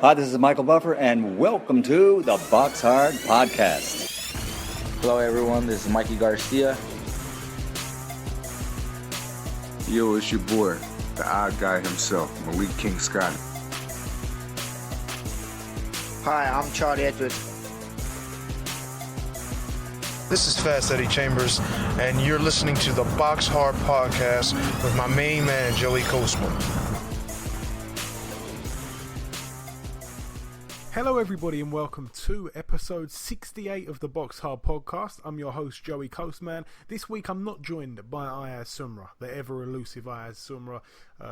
Hi, this is Michael Buffer, and welcome to the BoxHard podcast. Hello, everyone. This is Mikey Garcia. Yo, it's your boy, the odd guy himself, Malik King Scott. Hi, I'm Charlie Edwards. This is Fast Eddie Chambers, and you're listening to the BoxHard podcast with my main man, Joey Coastman. Hello everybody and welcome to episode 68 of the BoxHard podcast. I'm your host Joey Coastman. This week I'm not joined by Ayaz Sumra, the ever elusive Ayaz Sumra.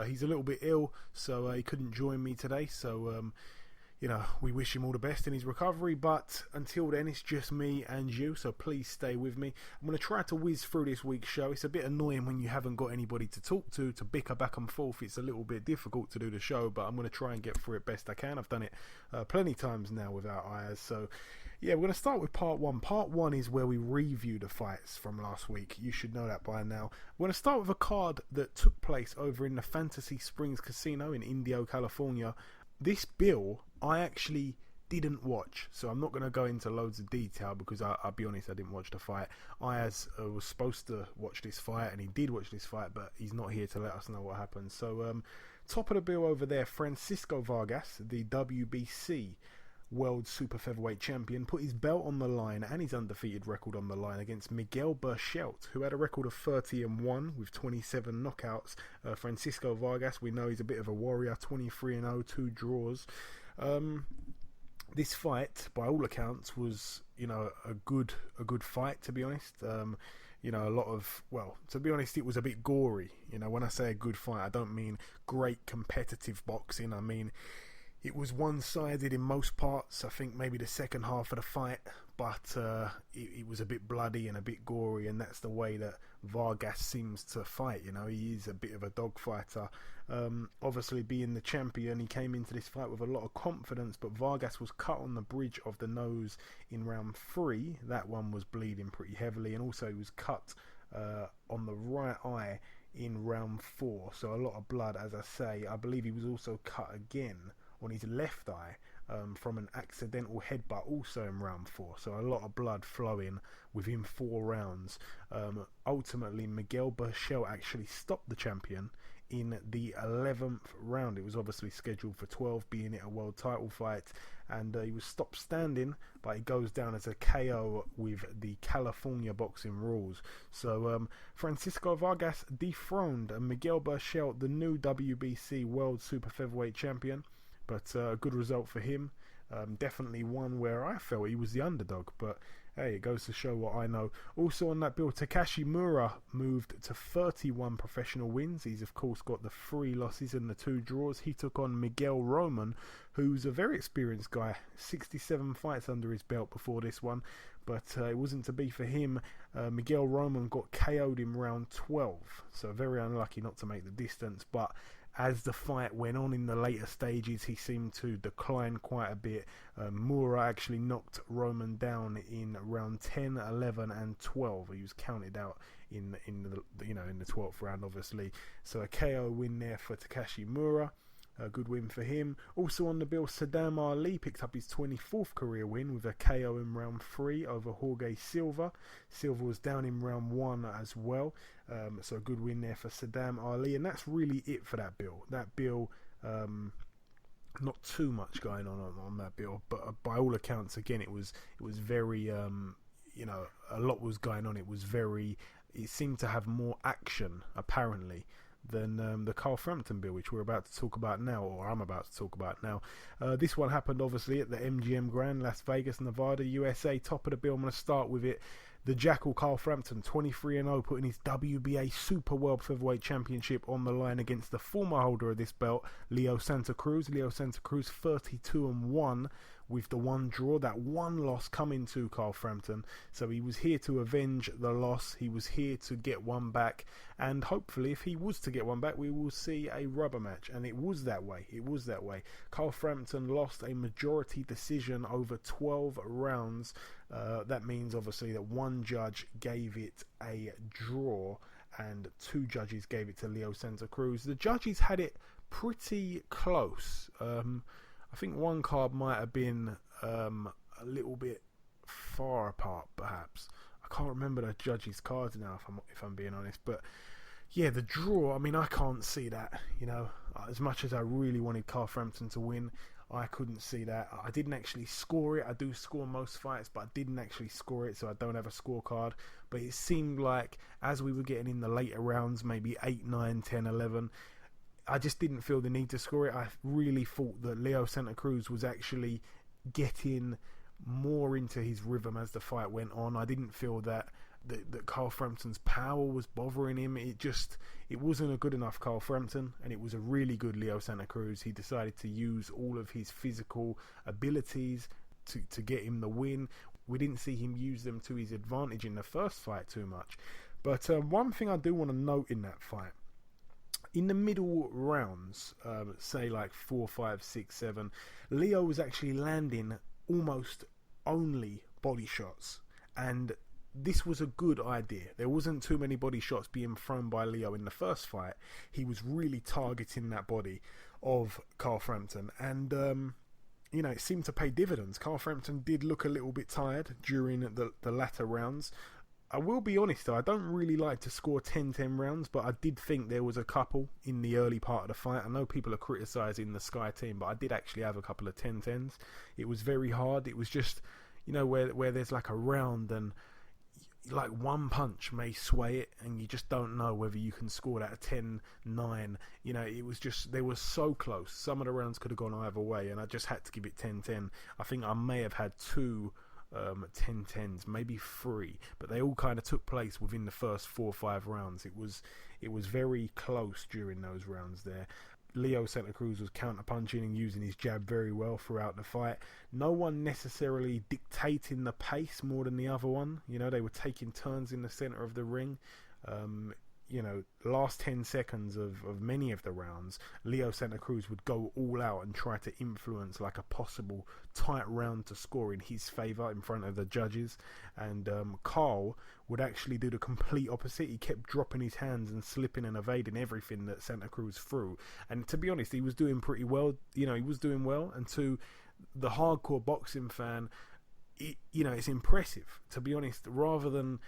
He's a little bit ill, so he couldn't join me today. So we wish him all the best in his recovery, but until then it's just me and you, so please stay with me. I'm going to try to whiz through this week's show. It's a bit annoying when you haven't got anybody to talk to bicker back and forth. It's a little bit difficult to do the show, but I'm going to try and get through it best I can. I've done it plenty times now without Ayaz, so yeah, we're going to start with part one. Part one is where we review the fights from last week. You should know that by now. We're going to start with a card that took place over in the Fantasy Springs Casino in Indio, California. This bill I actually didn't watch, so I'm not going to go into loads of detail because I'll be honest, I didn't watch the fight. Ayaz was supposed to watch this fight, and he did watch this fight, but he's not here to let us know what happened. So top of the bill over there, Francisco Vargas, the WBC World Super Featherweight Champion, put his belt on the line and his undefeated record on the line against Miguel Berchelt, who had a record of 30-1 with 27 knockouts. Francisco Vargas, we know he's a bit of a warrior, 23-0, 2 draws. This fight, by all accounts, was a good fight, to be honest. To be honest, it was a bit gory. When I say a good fight, I don't mean great competitive boxing. I mean, it was one-sided in most parts. I think maybe the second half of the fight, but it was a bit bloody and a bit gory, and that's the way that Vargas seems to fight. He is a bit of a dog fighter. Obviously, being the champion, he came into this fight with a lot of confidence, but Vargas was cut on the bridge of the nose in round 3. That one was bleeding pretty heavily, and also he was cut on the right eye in round 4. So a lot of blood, as I say. I believe he was also cut again on his left eye from an accidental headbutt also in round 4, so a lot of blood flowing within 4 rounds. Ultimately, Miguel Berchelt actually stopped the champion in the 11th round. It was obviously scheduled for 12, being it a world title fight, and he was stopped standing, but it goes down as a KO with the California boxing rules. So Francisco Vargas dethroned Miguel Berchelt, the new WBC World Super Featherweight Champion. But a good result for him. Definitely one where I felt he was the underdog. But hey, it goes to show what I know. Also on that bill, Takashi Miura moved to 31 professional wins. He's of course got the 3 losses and the 2 draws. He took on Miguel Roman, who's a very experienced guy. 67 fights under his belt before this one. But it wasn't to be for him. Miguel Roman got KO'd in round 12. So very unlucky not to make the distance. But as the fight went on in the later stages, he seemed to decline quite a bit. Miura actually knocked Roman down in round 10, 11 and 12. He was counted out in the 12th round, obviously. So a KO win there for Takashi Miura. A good win for him. Also on the bill, Saddam Ali picked up his 24th career win with a KO in round 3 over Jorge Silva. Silva was down in round 1 as well. So a good win there for Saddam Ali. And that's really it for that bill. That bill, not too much going on that bill. But by all accounts, again, it was very, a lot was going on. It seemed to have more action, apparently, than the Carl Frampton bill, which we're about to talk about now, or I'm about to talk about now. This one happened obviously at the MGM Grand, Las Vegas, Nevada, USA. Top of the bill, I'm going to start with it. The Jackal Carl Frampton, 23-0, putting his WBA Super World Featherweight Championship on the line against the former holder of this belt, Leo Santa Cruz. Leo Santa Cruz, 32-1 with the 1 draw. That 1 loss coming to Carl Frampton. So he was here to avenge the loss. He was here to get one back. And hopefully, if he was to get one back, we will see a rubber match. And it was that way. Carl Frampton lost a majority decision over 12 rounds. That means, obviously, that 1 judge gave it a draw and 2 judges gave it to Leo Santa Cruz. The judges had it pretty close. I think one card might have been a little bit far apart, perhaps. I can't remember the judges' cards now, if I'm being honest. But yeah, the draw, I mean, I can't see that. You know, as much as I really wanted Carl Frampton to win, I couldn't see that. I didn't actually score it. I do score most fights, but I didn't actually score it, so I don't have a scorecard. But it seemed like as we were getting in the later rounds, maybe 8, 9, 10, 11, I just didn't feel the need to score it. I really thought that Leo Santa Cruz was actually getting more into his rhythm as the fight went on. I didn't feel that Carl Frampton's power was bothering him. It wasn't a good enough Carl Frampton, and it was a really good Leo Santa Cruz. He decided to use all of his physical abilities to get him the win. We didn't see him use them to his advantage in the first fight too much. But one thing I do want to note in that fight, in the middle rounds, say like 4, 5, 6, 7, Leo was actually landing almost only body shots, and this was a good idea. There wasn't too many body shots being thrown by Leo in the first fight. He was really targeting that body of Carl Frampton, and you know, it seemed to pay dividends. Carl Frampton did look a little bit tired during the latter rounds. I will be honest though, I don't really like to score 10-10 rounds, but I did think there was a couple in the early part of the fight. I know people are criticising the Sky team, but I did actually have a couple of 10-10s. It was very hard. It was just, you know, where there's like a round and like one punch may sway it, and you just don't know whether you can score that 10-9. You know, it was just, they were so close. Some of the rounds could have gone either way, and I just had to give it 10-10. I think I may have had 2 10-10s, maybe 3, but they all kind of took place within the first 4 or 5 rounds. It was very close during those rounds there. Leo Santa Cruz was counter-punching and using his jab very well throughout the fight. No one necessarily dictating the pace more than the other one. You know, they were taking turns in the center of the ring. You know, last 10 seconds of many of the rounds, Leo Santa Cruz would go all out and try to influence like a possible tight round to score in his favour in front of the judges. And Carl would actually do the complete opposite. He kept dropping his hands and slipping and evading everything that Santa Cruz threw. And to be honest, he was doing pretty well. You know, he was doing well. And to the hardcore boxing fan, you know, it's impressive. To be honest, rather than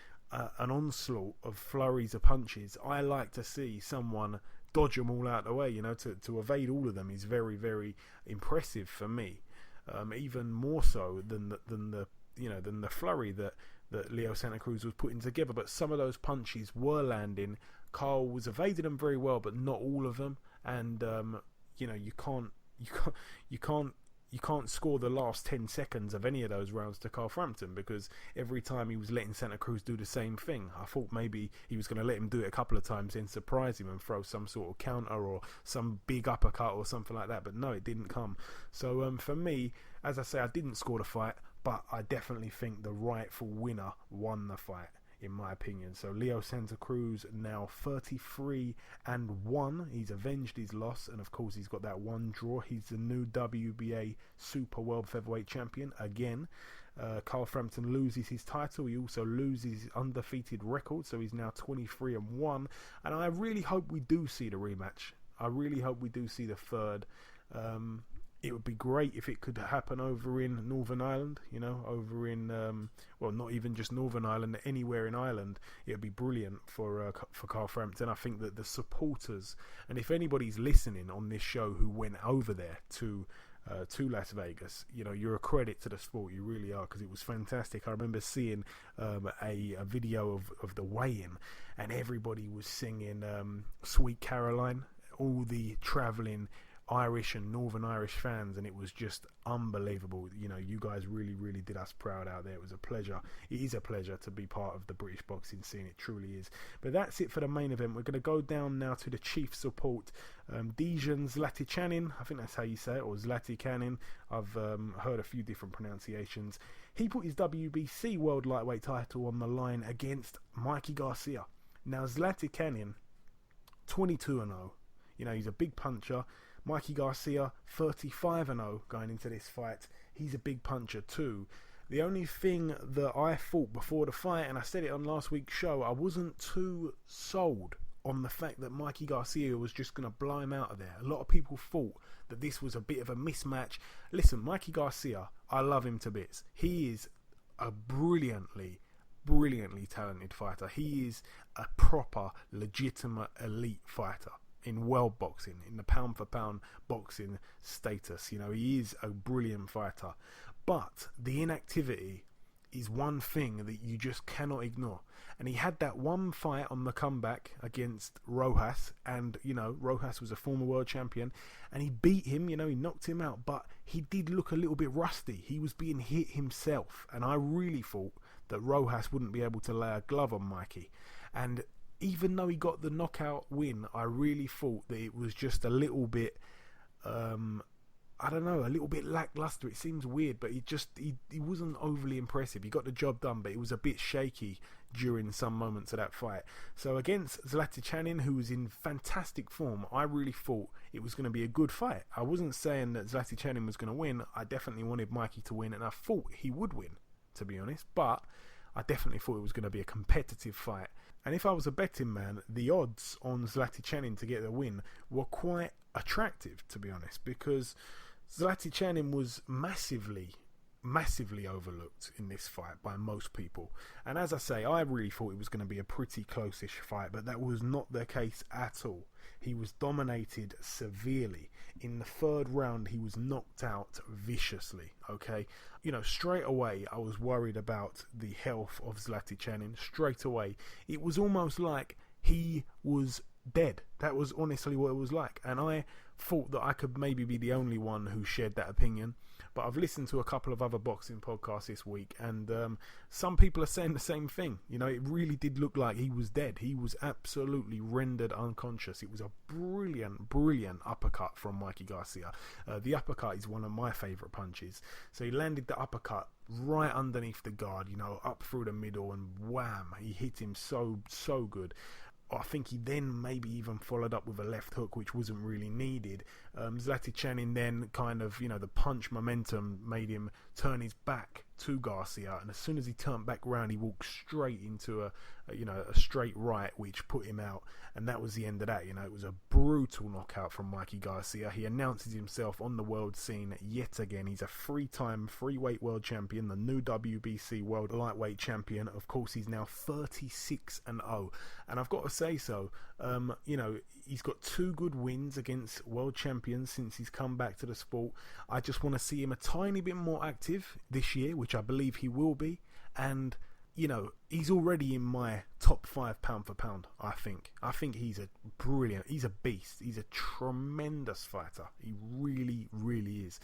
an onslaught of flurries of punches, I like to see someone dodge them all out of the way. You know, to evade all of them is very, very impressive for me. Even more so than the flurry that Leo Santa Cruz was putting together. But some of those punches were landing. Carl was evading them very well, but not all of them. And you know, you can't score the last 10 seconds of any of those rounds to Carl Frampton, because every time he was letting Santa Cruz do the same thing. I thought maybe he was going to let him do it a couple of times, then surprise him and throw some sort of counter or some big uppercut or something like that, but no, it didn't come. So for me, as I say, I didn't score the fight, but I definitely think the rightful winner won the fight, in my opinion. So Leo Santa Cruz now 33-1. He's avenged his loss, and of course he's got that one draw. He's the new WBA Super World Featherweight Champion again. Carl Frampton loses his title. He also loses his undefeated record, so he's now 23-1. And I really hope we do see the rematch. I really hope we do see the third. It would be great if it could happen over in Northern Ireland, you know, over in, well, not even just Northern Ireland, anywhere in Ireland. It would be brilliant for Carl Frampton. I think that the supporters, and if anybody's listening on this show who went over there to Las Vegas, you know, you're a credit to the sport. You really are, because it was fantastic. I remember seeing a video of the weigh-in, and everybody was singing Sweet Caroline, all the travelling Irish and Northern Irish fans, and it was just unbelievable. You know, you guys really, really did us proud out there. It was a pleasure. It is a pleasure to be part of the British boxing scene. It truly is. But that's it for the main event. We're going to go down now to the chief support, Dejan Zlaticanin. I think that's how you say it, or Zlatikanin. I've heard a few different pronunciations. He put his WBC World Lightweight title on the line against Mikey Garcia. Now, Zlatikanin, 22-0. You know, he's a big puncher. Mikey Garcia, 35-0 going into this fight. He's a big puncher too. The only thing that I thought before the fight, and I said it on last week's show, I wasn't too sold on the fact that Mikey Garcia was just going to blow him out of there. A lot of people thought that this was a bit of a mismatch. Listen, Mikey Garcia, I love him to bits. He is a brilliantly talented fighter. He is a proper, legitimate elite fighter in world boxing, in the pound for pound boxing status. You know, he is a brilliant fighter. But the inactivity is one thing that you just cannot ignore. And he had that one fight on the comeback against Rojas, and you know, Rojas was a former world champion, and he beat him, you know, he knocked him out, but he did look a little bit rusty. He was being hit himself, and I really thought that Rojas wouldn't be able to lay a glove on Mikey. And even though he got the knockout win, I really thought that it was just a little bit I don't know, a little bit lackluster. It seems weird, but he wasn't overly impressive. He got the job done, but it was a bit shaky during some moments of that fight. So against Zlaticanin, who was in fantastic form, I really thought it was going to be a good fight. I wasn't saying that Zlaticanin was going to win. I definitely wanted Mikey to win, and I thought he would win, to be honest. But I definitely thought it was going to be a competitive fight. And if I was a betting man, the odds on Zlaticanin to get the win were quite attractive, to be honest, because Zlaticanin was massively overlooked in this fight by most people. And as I say, I really thought it was going to be a pretty close-ish fight, but that was not the case at all. He was dominated severely. In the third round, he was knocked out viciously, okay? You know, straight away, I was worried about the health of Zlaticanin. Straight away. It was almost like he was dead. That was honestly what it was like. And I thought that I could maybe be the only one who shared that opinion. But I've listened to a couple of other boxing podcasts this week, and some people are saying the same thing. You know, it really did look like he was dead. He was absolutely rendered unconscious. It was a brilliant uppercut from Mikey Garcia. The uppercut is one of my favourite punches. So he landed the uppercut right underneath the guard, you know, up through the middle, and wham, he hit him so good. I think he then maybe even followed up with a left hook, which wasn't really needed. Zlaticanin then kind of, you know, the punch momentum made him turn his back to Garcia, and as soon as he turned back round, he walked straight into a straight right, which put him out, and that was the end of that. You know, it was a brutal knockout from Mikey Garcia. He announces himself on the world scene yet again. He's a 3-time freeweight world champion, the new WBC world lightweight champion. Of course, he's now 36-0, and I've got to say so. You know, he's got 2 good wins against world champions since he's come back to the sport. I just want to see him a tiny bit more active this year, which I believe he will be. And you know, he's already in my top 5 pound for pound. I think he's he's a beast. He's a tremendous fighter. He really is.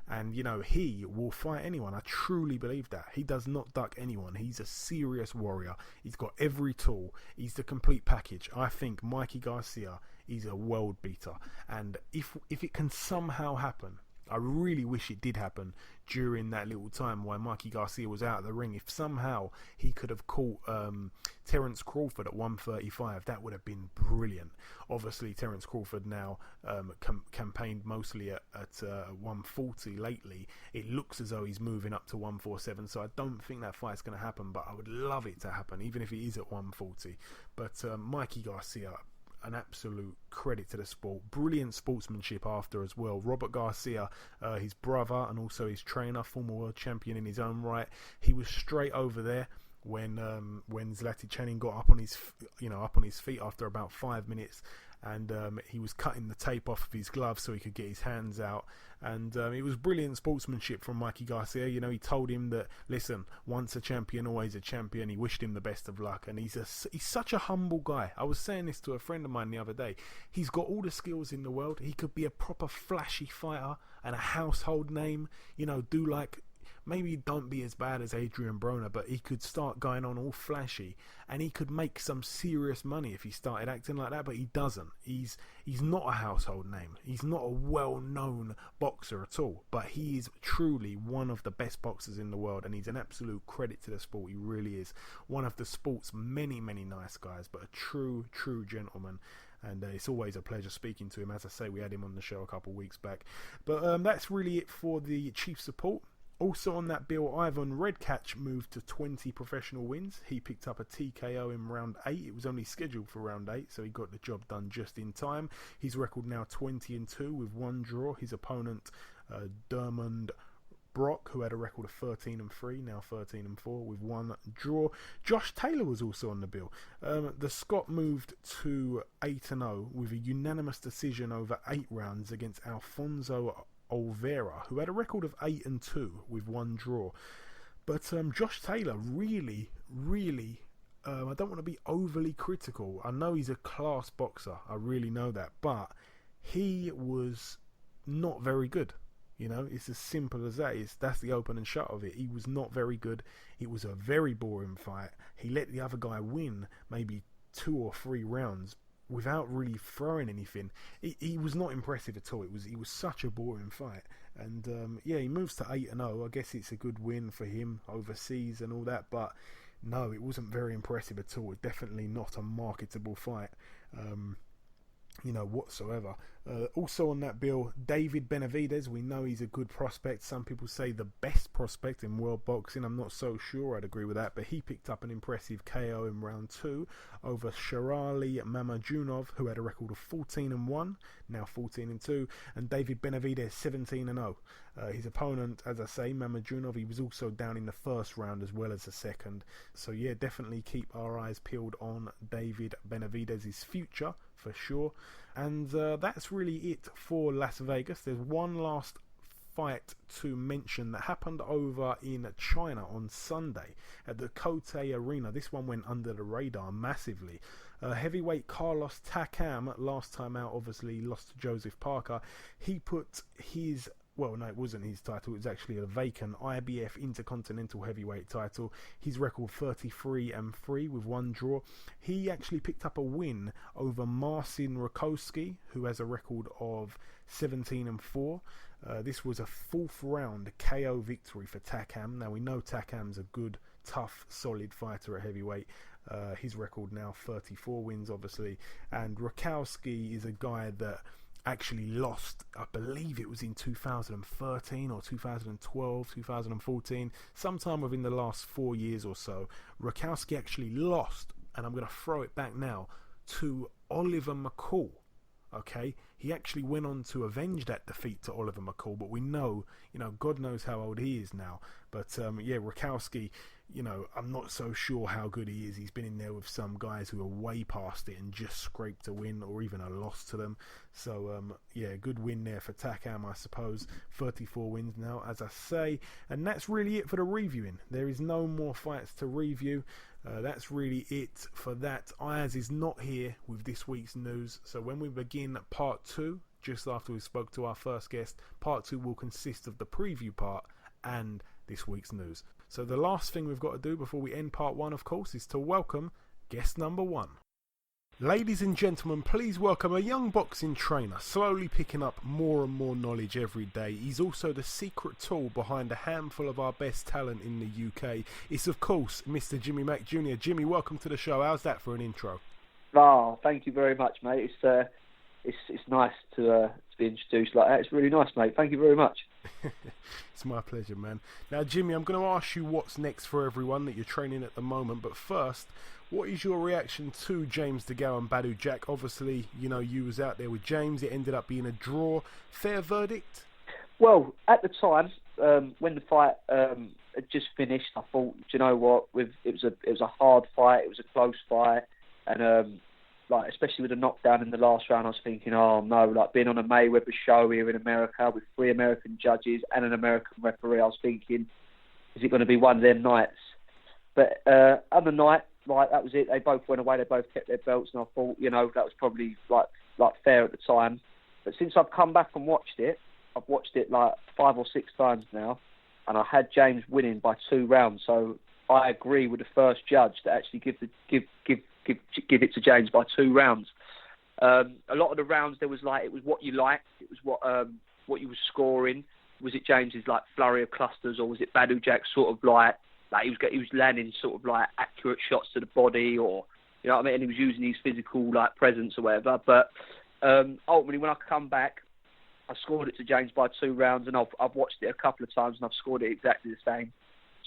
And you know, he will fight anyone. I truly believe that. He does not duck anyone. He's a serious warrior. He's got every tool. He's the complete package. I think Mikey Garcia is a world beater. And if it can somehow happen, I really wish it did happen during that little time while Mikey Garcia was out of the ring. If somehow he could have caught Terence Crawford at 135, that would have been brilliant. Obviously, Terence Crawford now campaigned mostly at 140 lately. It looks as though he's moving up to 147, so I don't think that fight's going to happen, but I would love it to happen, even if it is at 140. But Mikey Garcia, an absolute credit to the sport. Brilliant sportsmanship after as well. Robert Garcia, his brother and also his trainer, former world champion in his own right, he was straight over there when Zlaticanin got up on his feet after about 5 minutes, and he was cutting the tape off of his glove so he could get his hands out. And it was brilliant sportsmanship from Mikey Garcia. You know, he told him that, listen, once a champion, always a champion. He wished him the best of luck, and he's such a humble guy. I was saying this to a friend of mine the other day. He's got all the skills in the world. He could be a proper flashy fighter and a household name. You know, do like, maybe don't be as bad as Adrian Broner, but he could start going on all flashy, and he could make some serious money if he started acting like that, but he doesn't. He's not a household name. He's not a well-known boxer at all, but he is truly one of the best boxers in the world, and he's an absolute credit to the sport. He really is one of the sport's many nice guys, but a true gentleman. And it's always a pleasure speaking to him. As I say, we had him on the show a couple of weeks back. But that's really it for the Chief Support. Also on that bill, Ivan Redkach moved to 20 professional wins. He picked up a TKO in round 8. It was only scheduled for round 8, so he got the job done just in time. His record now 20-2 with 1 draw. His opponent, Dermond Brock, who had a record of 13-3, now 13-4 with 1 draw. Josh Taylor was also on the bill. The Scot moved to 8-0 with a unanimous decision over 8 rounds against Alfonso Oliveira, who had a record of 8-2 with 1 draw. But Josh Taylor really, I don't want to be overly critical. I know he's a class boxer, I really know that, but he was not very good. You know, it's as simple as that. That's the open and shut of it. He was not very good. It was a very boring fight. He let the other guy win maybe 2 or 3 rounds without really throwing anything. He was not impressive at all. He was such a boring fight. And he moves to 8-0. I guess it's a good win for him overseas and all that. But no, it wasn't very impressive at all. Definitely not a marketable fight. Whatsoever. Also on that bill, David Benavidez. We know he's a good prospect. Some people say the best prospect in world boxing. I'm not so sure I'd agree with that, but he picked up an impressive KO in round 2 over Sharali Mamajunov, who had a record of 14-1, now 14-2, and David Benavidez 17-0. His opponent, as I say, Mamajunov, he was also down in the first round as well as the second. So yeah, definitely keep our eyes peeled on David Benavidez's future for sure. And that's really it for Las Vegas. There's one last fight to mention that happened over in China on Sunday at the Cote Arena. This one went under the radar massively. Heavyweight Carlos Takam, last time out obviously lost to Joseph Parker. He put his... Well, no, it wasn't his title. It was actually a vacant IBF Intercontinental Heavyweight title. His record 33-3 with 1 draw. He actually picked up a win over Marcin Rakowski, who has a record of 17-4. This was a 4th round KO victory for Takam. Now we know Takam's a good, tough, solid fighter at heavyweight. His record now 34 wins, obviously. And Rakowski is a guy that actually lost, I believe it was in 2013 or 2012, 2014, sometime within the last 4 years or so. Rakowski actually lost, and I'm going to throw it back now, to Oliver McCall. Okay, he actually went on to avenge that defeat to Oliver McCall, but we know, God knows how old he is now. But Rakowski, I'm not so sure how good he is. He's been in there with some guys who are way past it and just scraped a win or even a loss to them. So, good win there for Takam, I suppose. 34 wins now, as I say. And that's really it for the reviewing. There is no more fights to review. That's really it for that. Ayaz is not here with this week's news. So when we begin part 2, just after we spoke to our first guest, part 2 will consist of the preview part and this week's news. So the last thing we've got to do before we end part 1, of course, is to welcome guest number 1. Ladies and gentlemen, please welcome a young boxing trainer, slowly picking up more and more knowledge every day. He's also the secret tool behind a handful of our best talent in the UK. It's, of course, Mr. Jimmy Mack Jr. Jimmy, welcome to the show. How's that for an intro? Oh, thank you very much, mate. It's nice to be introduced like that. It's really nice, mate. Thank you very much. It's my pleasure, man. Now, Jimmy, I'm going to ask you what's next for everyone that you're training at the moment. But first, what is your reaction to James DeGale and Badu Jack? Obviously, you was out there with James. It ended up being a draw. Fair verdict? Well, at the time, when the fight had just finished, I thought, do you know what? It was a hard fight. It was a close fight, and especially with the knockdown in the last round, I was thinking, oh no, being on a Mayweather show here in America with 3 American judges and an American referee, I was thinking, is it going to be one of them nights? But other night, that was it. They both went away. They both kept their belts, and I thought, that was probably like fair at the time. But since I've come back and watched it, I've watched it like 5 or 6 times now, and I had James winning by 2 rounds. So I agree with the first judge to actually give it to James by 2 rounds. A lot of the rounds it was what you liked. It was what you were scoring. Was it James's flurry of clusters, or was it Badu Jack's sort of he was landing sort of accurate shots to the body, or you know what I mean? And he was using his physical presence or whatever. But ultimately, when I come back, I scored it to James by 2 rounds, and I've watched it a couple of times, and I've scored it exactly the same.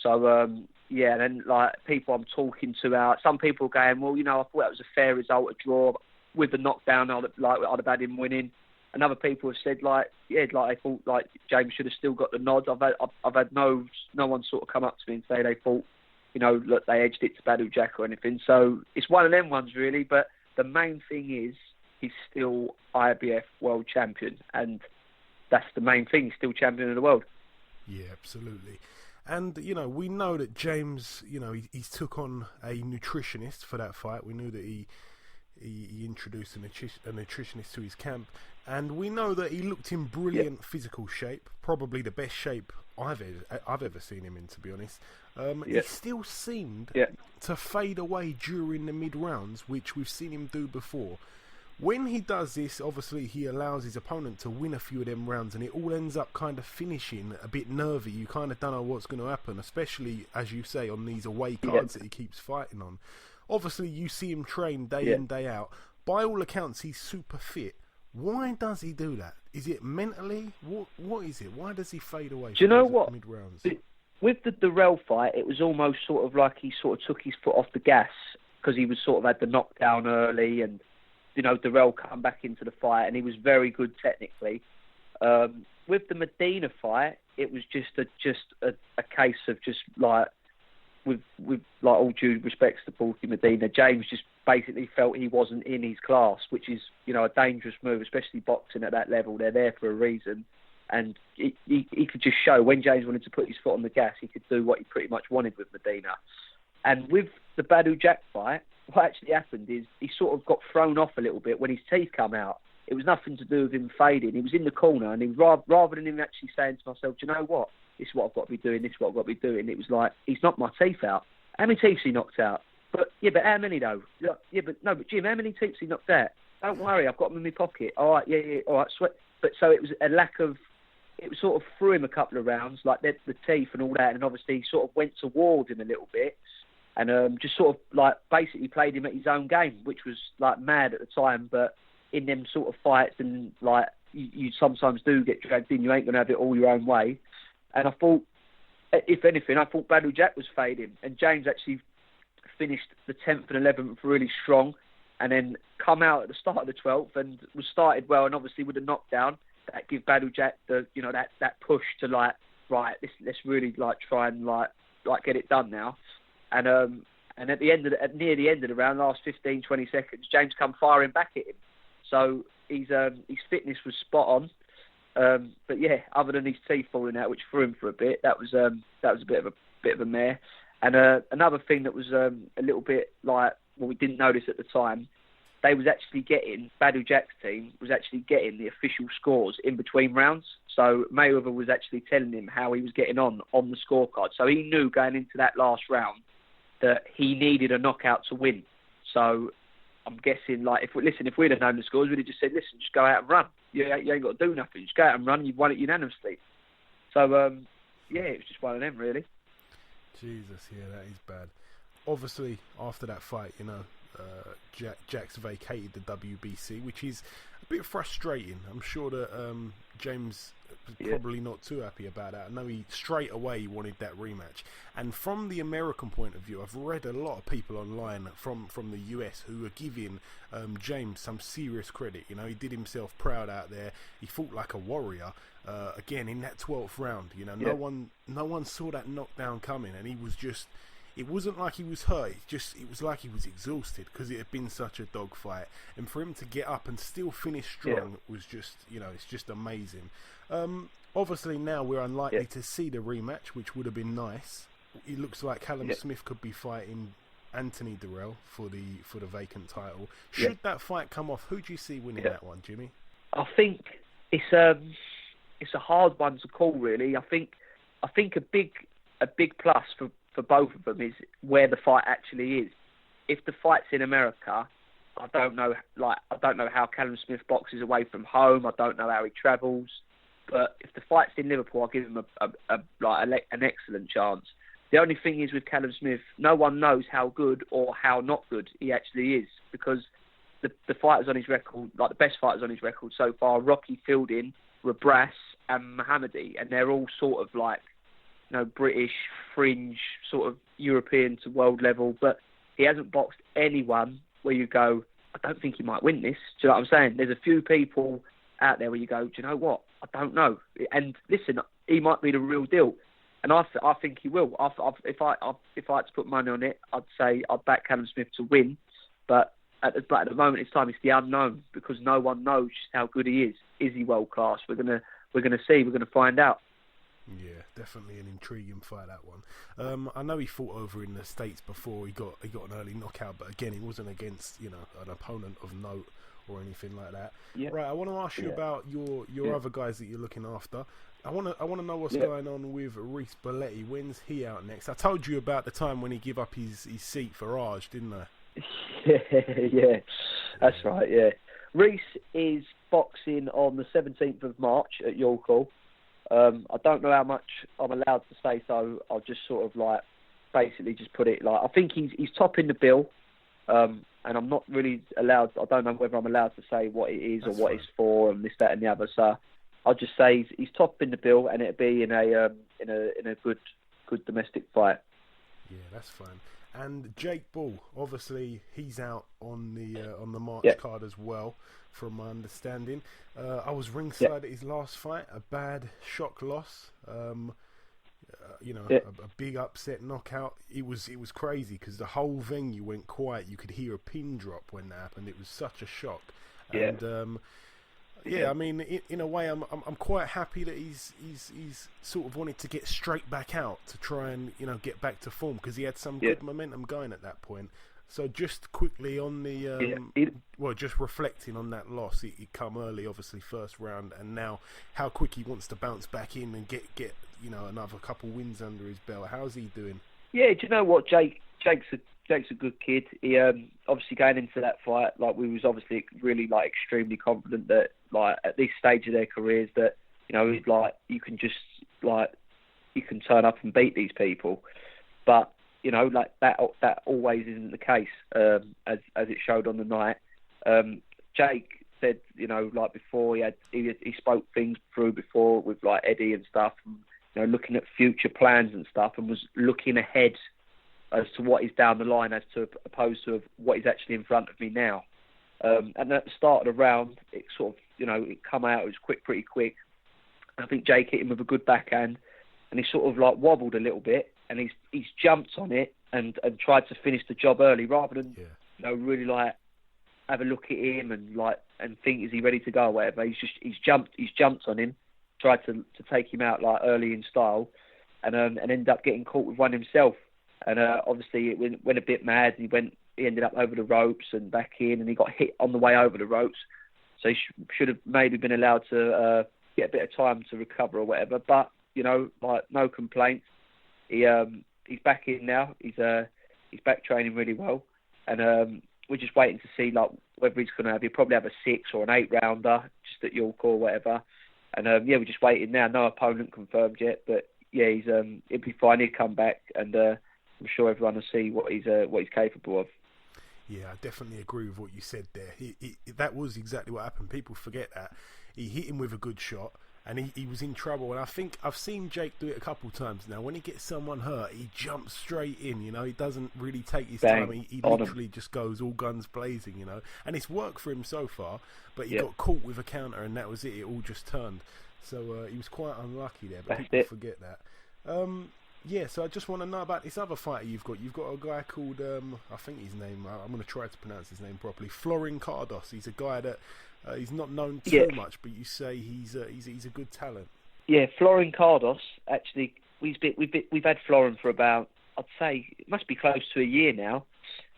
So, yeah, then, like, people I'm talking to out, some people are going, well, you know, I thought that was a fair result, a draw. With the knockdown, I'd have had him winning. And other people have said, like, yeah, like, they thought, like, James should have still got the nod. I've had no one sort of come up to me and say they thought, you know, look, they edged it to Badou Jack or anything. So it's one of them ones, really. But the main thing is he's still IBF world champion. And that's the main thing. He's still champion of the world. Yeah, absolutely. And, you know, we know that James, you know, he's took on a nutritionist for that fight. We knew that he introduced a nutritionist to his camp. And we know that he looked in brilliant physical shape. Probably the best shape I've ever seen him in, to be honest. He still seemed to fade away during the mid-rounds, which we've seen him do before. When he does this, obviously he allows his opponent to win a few of them rounds, and it all ends up kind of finishing a bit nervy. You kind of don't know what's going to happen, especially, as you say, on these away cards that he keeps fighting on. Obviously, you see him train day in, day out. By all accounts, he's super fit. Why does he do that? Is it mentally? What is it? Why does he fade away? Do you know what? Mid-rounds? With the Dirrell fight, it was almost sort of like he sort of took his foot off the gas because he was sort of had the knockdown early, and you know, Dirrell come back into the fight, and he was very good technically. With the Medina fight, it was just a case of just like, with like all due respects to Porky Medina, James just basically felt he wasn't in his class, which is, you know, a dangerous move, especially boxing at that level. They're there for a reason, and he could just show when James wanted to put his foot on the gas, he could do what he pretty much wanted with Medina. And with the Badou Jack fight, what actually happened is he sort of got thrown off a little bit when his teeth come out. It was nothing to do with him fading. He was in the corner, and he rather than him actually saying to myself, do you know what? This is what I've got to be doing, this is what I've got to be doing. It was like, he's knocked my teeth out. How many teeth he knocked out? But how many though? But Jim, how many teeth he knocked out? Don't worry, I've got them in my pocket. All right, all right, sweat. But so it was a lack of, it sort of threw him a couple of rounds, like the teeth and all that, and obviously he sort of went towards him a little bit, and just sort of like basically played him at his own game, which was like mad at the time. But in them sort of fights, and like you sometimes do get dragged in, you ain't gonna have it all your own way. And I thought, if anything, I thought Badou Jack was fading, and James actually finished the 10th and 11th really strong, and then come out at the start of the 12th and was started well, and obviously with a knockdown that give Badou Jack the, you know, that push to like, right, let's really like try and like get it done now. And at the end of near the end of the round, last 15, 20 seconds, James come firing back at him. So his fitness was spot on. But yeah, other than his teeth falling out, which threw him for a bit, that was a bit of a mare. And another thing that was a little bit like, well, we didn't notice at the time, they was actually getting, Badou Jack's team was actually getting the official scores in between rounds. So Mayweather was actually telling him how he was getting on the scorecard. So he knew going into that last round that he needed a knockout to win. So I'm guessing, like, if we'd have known the scores, we'd have just said, listen, just go out and run. You ain't got to do nothing. Just go out and run. You've won it unanimously. So, yeah, it was just one of them, really. Jesus, yeah, that is bad. Obviously, after that fight, you know, Jack's vacated the WBC, which is a bit frustrating. I'm sure that James was probably not too happy about that. I know he straight away wanted that rematch. And from the American point of view, I've read a lot of people online from the US who are giving James some serious credit. You know, he did himself proud out there. He fought like a warrior. Again, in that 12th round, you know, no one saw that knockdown coming, and he was just. It wasn't like he was hurt. It was like he was exhausted because it had been such a dogfight. And for him to get up and still finish strong was just, you know, it's just amazing. Obviously now we're unlikely to see the rematch, which would have been nice. It looks like Callum Smith could be fighting Anthony Dirrell for the vacant title. Should that fight come off, who do you see winning that one, Jimmy? I think it's a hard one to call, really. I think a big plus for both of them is where the fight actually is. If the fight's in America, I don't know how Callum Smith boxes away from home. I don't know how he travels. But if the fight's in Liverpool, I'll give him an excellent chance. The only thing is with Callum Smith, no one knows how good or how not good he actually is, because the fighters on his record, like the best fighters on his record so far, Rocky Fielding Rabras and Mohammadi, and they're all sort of like, British, fringe, sort of European to world level, but he hasn't boxed anyone where you go, I don't think he might win this. Do you know what I'm saying? There's a few people out there where you go, do you know what? I don't know. And listen, he might be the real deal. And I think he will. If I had to put money on it, I'd say I'd back Callum Smith to win. But at the moment, it's the unknown, because no one knows just how good he is. Is he world class? We're gonna see. We're gonna find out. Yeah, definitely an intriguing fight, that one. I know he fought over in the States before. He got an early knockout, but again, he wasn't against an opponent of note or anything like that. Yeah. Right, I want to ask you about your other guys that you're looking after. I want to know what's going on with Reece Bellotti. When's he out next? I told you about the time when he gave up his seat for Raj, didn't I? Yeah, that's right. Yeah, Reece is boxing on the 17th of March at York Hall. I don't know how much I'm allowed to say, so I'll just sort of basically just put it I think he's topping the bill, and I'm not really allowed. I don't know whether I'm allowed to say what it is or what it's for and this, that, and the other. So I'll just say he's topping the bill, and it'll be in a good domestic fight. Yeah, that's fine. And Jake Bull, obviously, he's out on the March card as well, from my understanding. I was ringside at his last fight, a bad shock loss. A big upset knockout. It was crazy because the whole venue went quiet. You could hear a pin drop when that happened. It was such a shock. Yeah. And I mean, in a way, I'm quite happy that he's sort of wanted to get straight back out to try and get back to form, because he had some good momentum going at that point. So just quickly on the just reflecting on that loss, it come early, obviously first round, and now how quick he wants to bounce back in and get another couple wins under his belt. How's he doing? Yeah, do you know what, Jake's a good kid. He obviously going into that fight, we was obviously really extremely confident that at this stage of their careers that you can just you can turn up and beat these people, but that always isn't the case, as it showed on the night. Jake said before he spoke things through before with Eddie and stuff, and, looking at future plans and stuff, and was looking ahead as to what is down the line opposed to what is actually in front of me now. And at the start of the round, it sort of, it come out, it was pretty quick. I think Jake hit him with a good backhand, and he sort of wobbled a little bit, and he's jumped on it and tried to finish the job early rather than, really have a look at him and think, is he ready to go or whatever. He's jumped on him, tried to take him out early in style, and ended up getting caught with one himself. And obviously it went a bit mad. He ended up over the ropes and back in, and he got hit on the way over the ropes. So he should have maybe been allowed to get a bit of time to recover or whatever. But no complaints. He's back in now. He's back training really well, and we're just waiting to see whether he's going to he'll probably have a 6 or an 8 rounder just at York or whatever. And we're just waiting now. No opponent confirmed yet, but he's it'll be fine. He'll come back, and I'm sure everyone will see what he's capable of. Yeah, I definitely agree with what you said there. That was exactly what happened. People forget that. He hit him with a good shot, and he was in trouble. And I think I've seen Jake do it a couple times now. When he gets someone hurt, he jumps straight in, He doesn't really take his time. He literally just goes all guns blazing, And it's worked for him so far, but he got caught with a counter, and that was it. It all just turned. So he was quite unlucky there, but people forget that. So I just want to know about this other fighter you've got. You've got a guy called, I think his name, I'm going to try to pronounce his name properly, Florin Cardos. He's a guy that he's not known too much, but you say he's a good talent. Yeah, Florin Cardos, actually, we've had Florin for about, I'd say, it must be close to a year now.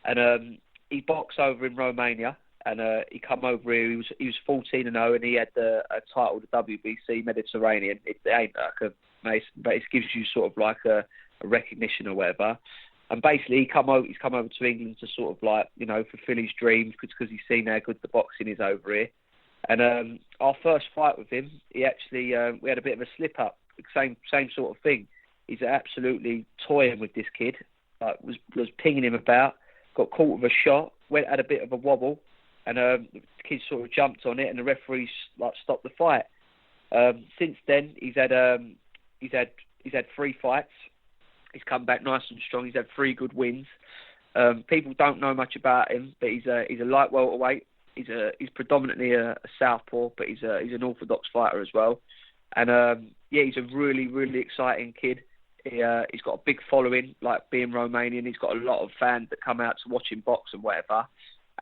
And he boxed over in Romania, and he come over here. He was 14-0, and he had a title, the WBC Mediterranean. It ain't like a Mason, but it gives you sort of a recognition or whatever. And basically, he's come over to England to sort of fulfill his dreams, because he's seen how good the boxing is over here. And our first fight with him, he actually we had a bit of a slip up, same sort of thing. He's absolutely toying with this kid, was pinging him about, got caught with a shot, had a bit of a wobble, and the kid sort of jumped on it, and the referee stopped the fight. Since then, he's had 3 fights. He's come back nice and strong. He's had 3 good wins. People don't know much about him, but he's a light welterweight. He's predominantly a southpaw, but he's an orthodox fighter as well. And he's a really, really exciting kid. He's got a big following, like being Romanian. He's got a lot of fans that come out to watch him box and whatever.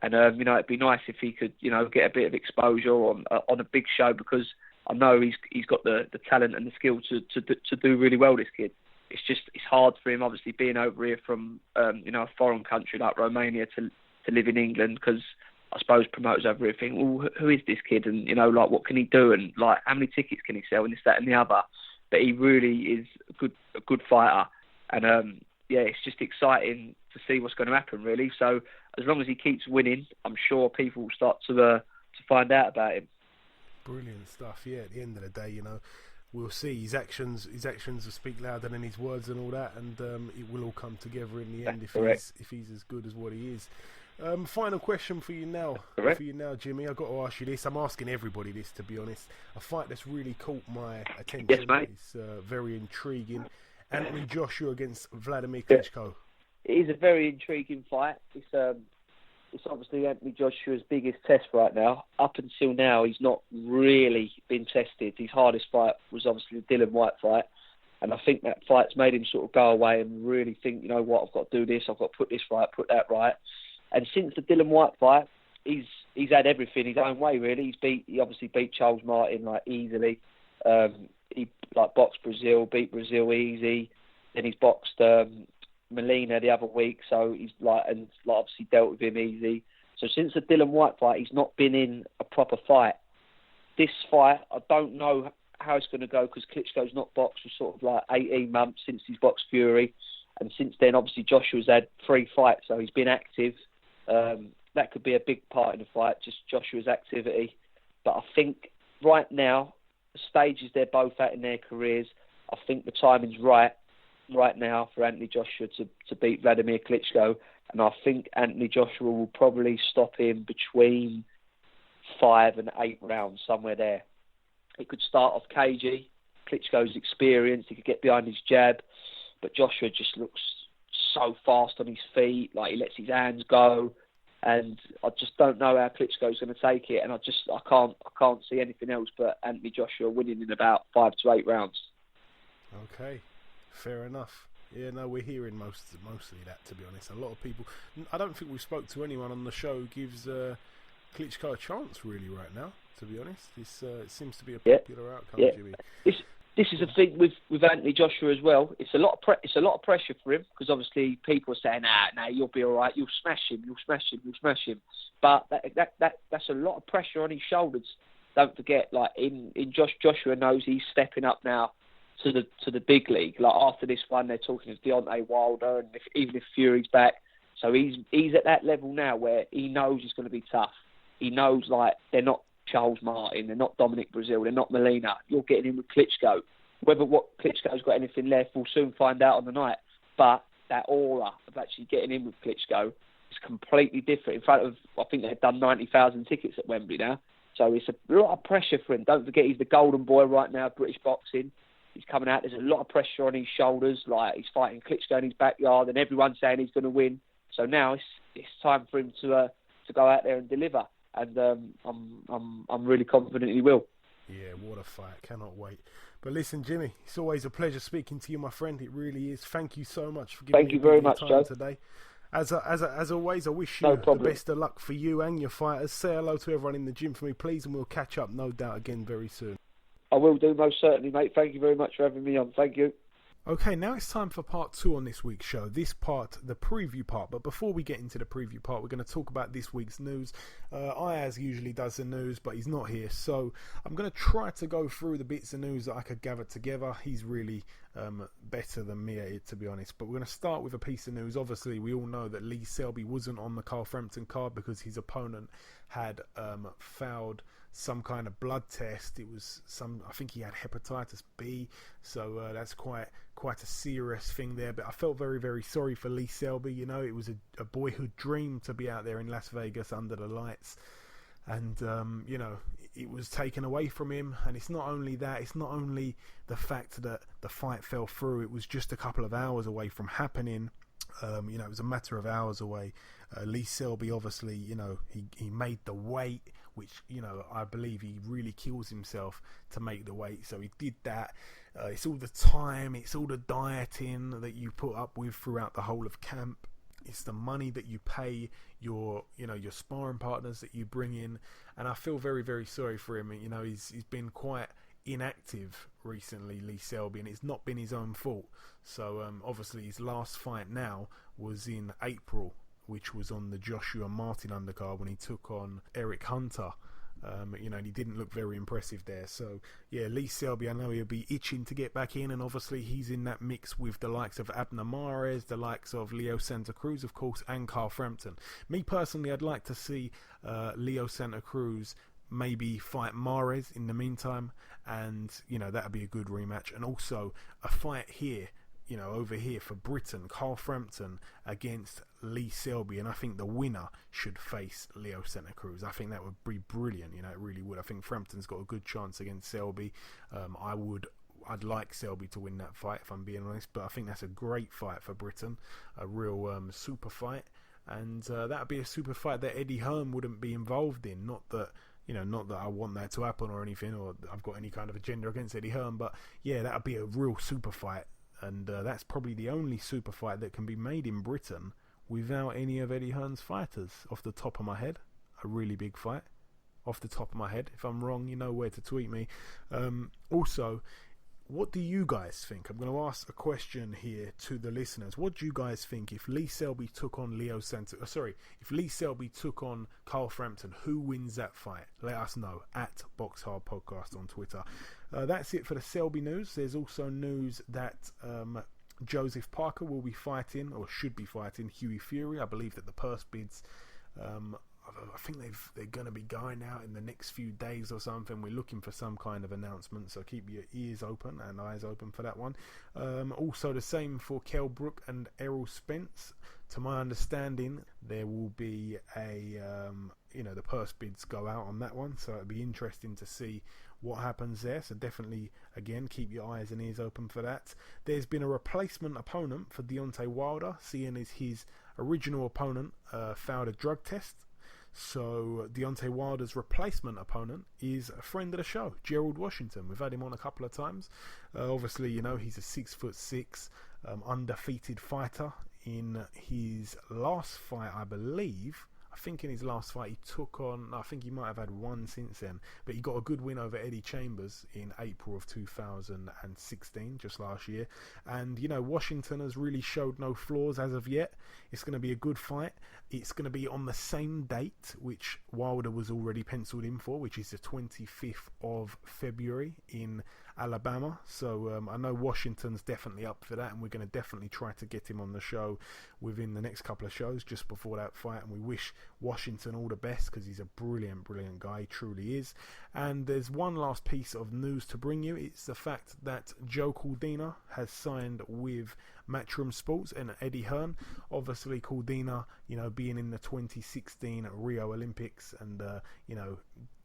And it'd be nice if he could, get a bit of exposure on a big show, because I know he's got the talent and the skill to do really well. This kid. It's hard for him, obviously, being over here from a foreign country like Romania to live in England, because I suppose promoters over here think, well, who is this kid, and what can he do, and like how many tickets can he sell, and this, that, and the other. But he really is a good fighter, and it's just exciting to see what's going to happen, really. So as long as he keeps winning, I'm sure people will start to find out about him. Brilliant stuff. Yeah, at the end of the day, we'll see. His actions will speak louder than his words and all that, and it will all come together in the end if he's as good as what he is. Final question for you now, Jimmy. I've got to ask you this. I'm asking everybody this, to be honest. A fight that's really caught my attention. Yes, mate. It's very intriguing. Anthony Joshua against Vladimir Klitschko. It is a very intriguing fight. It's obviously Anthony Joshua's biggest test right now. Up until now, he's not really been tested. His hardest fight was obviously the Dillian Whyte fight. And I think that fight's made him sort of go away and really think, I've got to do this, I've got to put this right, put that right. And since the Dillian Whyte fight, he's had everything his own way, really. He obviously beat Charles Martin easily. He boxed Brazil, beat Brazil easy. Then he's boxed Molina the other week, so he's obviously dealt with him easy. So since the Dillian Whyte fight, he's not been in a proper fight. This fight, I don't know how it's going to go, because Klitschko's not boxed for sort of 18 months since he's boxed Fury, and since then obviously Joshua's had 3 fights, so he's been active. That could be a big part in the fight, just Joshua's activity. But I think right now, the stages they're both at in their careers, I think the timing's right now for Anthony Joshua to beat Vladimir Klitschko, and I think Anthony Joshua will probably stop him between 5 and 8 rounds, somewhere there. It could start off cagey. Klitschko's experienced, he could get behind his jab, but Joshua just looks so fast on his feet, he lets his hands go, and I just don't know how Klitschko's going to take it, and I can't see anything else but Anthony Joshua winning in about 5 to 8 rounds. Okay, fair enough. Yeah, no, we're hearing mostly that, to be honest. A lot of people, I don't think we spoke to anyone on the show who gives Klitschko a chance really right now, to be honest. It seems to be a popular outcome, Jimmy. This is the thing with Anthony Joshua as well. It's a lot of pressure for him, because obviously people are saying, "Nah, you'll be all right. You'll smash him." But that's a lot of pressure on his shoulders. Don't forget, Joshua knows he's stepping up now to the big league. After this one, they're talking of Deontay Wilder, and even if Fury's back, so he's at that level now where he knows it's going to be tough. He knows they're not Charles Martin, they're not Dominic Brazil, they're not Molina. You're getting in with Klitschko. Whether Klitschko's got anything left, we'll soon find out on the night. But that aura of actually getting in with Klitschko is completely different. In front of, I think they've done 90,000 tickets at Wembley now. So it's a lot of pressure for him. Don't forget, he's the golden boy right now, British boxing. He's coming out. There's a lot of pressure on his shoulders. He's fighting Klitschko in his backyard, and everyone's saying he's going to win. So now it's time for him to go out there and deliver. And I'm really confident he will. Yeah, what a fight. Cannot wait. But listen, Jimmy, it's always a pleasure speaking to you, my friend. It really is. Thank you so much for giving me your time Joe. today. As always, I wish you the best of luck for you and your fighters. Say hello to everyone in the gym for me, please, and we'll catch up, no doubt, again very soon. I will do, most certainly, mate. Thank you very much for having me on. Thank you. Okay, now it's time for part 2 on this week's show. This part, the preview part. But before we get into the preview part, we're going to talk about this week's news. Ayaz usually does the news, but he's not here. So I'm going to try to go through the bits of news that I could gather together. He's really better than me at it, to be honest. But we're going to start with a piece of news. Obviously, we all know that Lee Selby wasn't on the Carl Frampton card because his opponent had failed some kind of blood test. It was I think he had hepatitis B, so that's quite a serious thing there. But I felt very, very sorry for Lee Selby. It was a boyhood dream to be out there in Las Vegas under the lights, and it was taken away from him. And it's not only that, it's not only the fact that the fight fell through, it was just a couple of hours away from happening. It was a matter of hours away. Lee Selby, obviously, he made the weight, which, I believe he really kills himself to make the weight. So he did that. It's all the time, it's all the dieting that you put up with throughout the whole of camp. It's the money that you pay your sparring partners that you bring in. And I feel very, very sorry for him. He's been quite inactive recently, Lee Selby, and it's not been his own fault. So obviously his last fight now was in April, which was on the Joshua Martin undercard when he took on Eric Hunter. And he didn't look very impressive there. So yeah, Lee Selby, I know he'll be itching to get back in, and obviously he's in that mix with the likes of Abner Mares, the likes of Leo Santa Cruz, of course, and Carl Frampton. Me personally, I'd like to see Leo Santa Cruz maybe fight Mares in the meantime, and that would be a good rematch. And also a fight here, over here for Britain, Carl Frampton against Lee Selby, and I think the winner should face Leo Santa Cruz. I think that would be brilliant, it really would. I think Frampton's got a good chance against Selby. I'd like Selby to win that fight, if I'm being honest, but I think that's a great fight for Britain, a real super fight, and that would be a super fight that Eddie Hearn wouldn't be involved in. Not that I want that to happen or anything, or I've got any kind of agenda against Eddie Hearn, but yeah, that would be a real super fight. And that's probably the only super fight that can be made in Britain without any of Eddie Hearn's fighters, off the top of my head. A really big fight, off the top of my head. If I'm wrong, you know where to tweet me. Also, what do you guys think? I'm going to ask a question here to the listeners. What do you guys think if Lee Selby took on if Lee Selby took on Carl Frampton, who wins that fight? Let us know at BoxHard Podcast on Twitter. That's it for the Selby news. There's also news that Joseph Parker will be fighting, or should be fighting, Hughie Fury. I believe that the purse bids, I think they're going to be going out in the next few days or something. We're looking for some kind of announcement, so keep your ears open and eyes open for that one. Also the same for Kell Brook and Errol Spence. To my understanding, there will be the purse bids go out on that one, so it'll be interesting to see what happens there. So definitely, again, keep your eyes and ears open for that. There's been a replacement opponent for Deontay Wilder, seeing as his original opponent failed a drug test. So Deontay Wilder's replacement opponent is a friend of the show, Gerald Washington. We've had him on a couple of times. Obviously, he's a 6'6", undefeated fighter. In his last fight, I think in his last fight he took on, I think he might have had one since then, but he got a good win over Eddie Chambers in April of 2016, just last year. And Washington has really showed no flaws as of yet. It's going to be a good fight. It's going to be on the same date which Wilder was already penciled in for, which is the 25th of February in Alabama. So I know Washington's definitely up for that, and we're going to definitely try to get him on the show within the next couple of shows just before that fight. And we wish Washington all the best, because he's a brilliant guy, he truly is. And there's one last piece of news to bring you. It's the fact that Joe Cordina has signed with Matchroom Sports and Eddie Hearn. Obviously Cordina, being in the 2016 Rio Olympics, and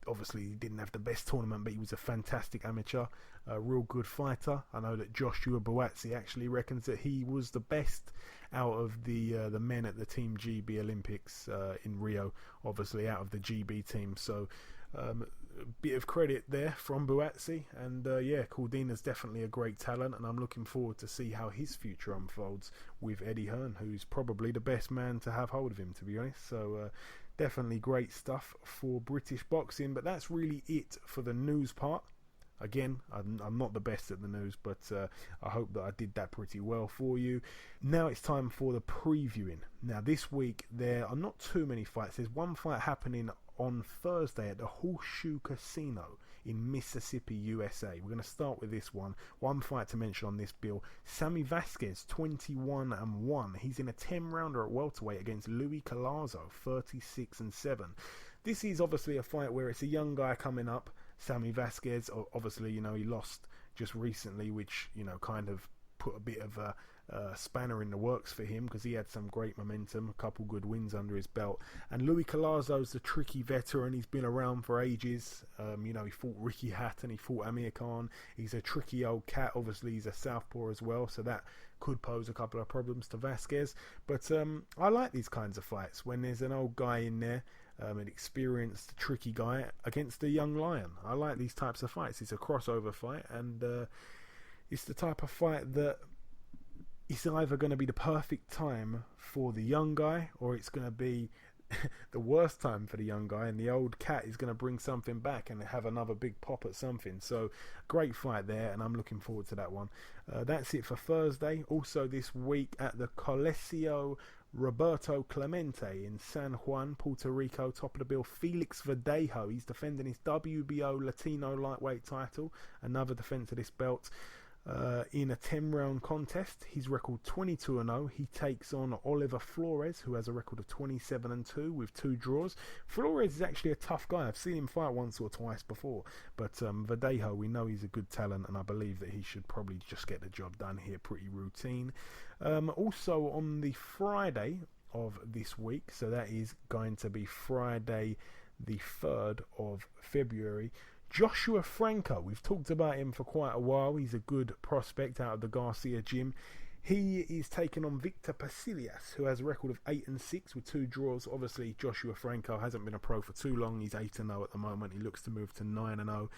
obviously he didn't have the best tournament, but he was a fantastic amateur, a real good fighter. I know that Joshua Buatsi actually reckons that he was the best out of the men at the Team GB Olympics in Rio, obviously out of the GB team. So a bit of credit there from Buatsi, and Cordina's definitely a great talent, and I'm looking forward to see how his future unfolds with Eddie Hearn, who's probably the best man to have hold of him, to be honest. So definitely great stuff for British boxing. But that's really it for the news part. Again, I'm not the best at the news, but I hope that I did that pretty well for you. Now it's time for the previewing. Now this week there are not too many fights. There's one fight happening on Thursday at the Horseshoe Casino in Mississippi, USA. We're going to start with this one. One fight to mention on this bill: Sammy Vasquez, 21-1. He's in a 10-rounder at welterweight against Louis Collazo, 36-7. This is obviously a fight where it's a young guy coming up. Sammy Vasquez, obviously, he lost just recently, which, kind of put a bit of a spanner in the works for him, because he had some great momentum, a couple good wins under his belt. And Louis Collazo's the tricky veteran. He's been around for ages. He fought Ricky Hatton, he fought Amir Khan. He's a tricky old cat. Obviously he's a southpaw as well, so that could pose a couple of problems to Vasquez. But I like these kinds of fights when there's an old guy in there, an experienced tricky guy against a young lion. I like these types of fights. It's a crossover fight, and it's the type of fight that it's either going to be the perfect time for the young guy, or it's going to be the worst time for the young guy, and the old cat is going to bring something back and have another big pop at something. So great fight there, and I'm looking forward to that one. That's it for Thursday. Also this week at the Coliseo Roberto Clemente in San Juan, Puerto Rico, top of the bill, Felix Verdejo. He's defending his WBO Latino lightweight title, another defense of this belt. In a 10-round contest, his record 22-0. He takes on Oliver Flores, who has a record of 27-2 with 2 draws. Flores is actually a tough guy. I've seen him fight once or twice before, but Verdejo, we know he's a good talent, and I believe that he should probably just get the job done here. Pretty routine. Also on the Friday of this week, so that is going to be Friday the 3rd of February, Joshua Franco. We've talked about him for quite a while. He's a good prospect out of the Garcia gym. He is taking on Victor Pasillas, who has a record of 8-6 with 2 draws. Obviously, Joshua Franco hasn't been a pro for too long. He's 8-0 at the moment. He looks to move to 9-0.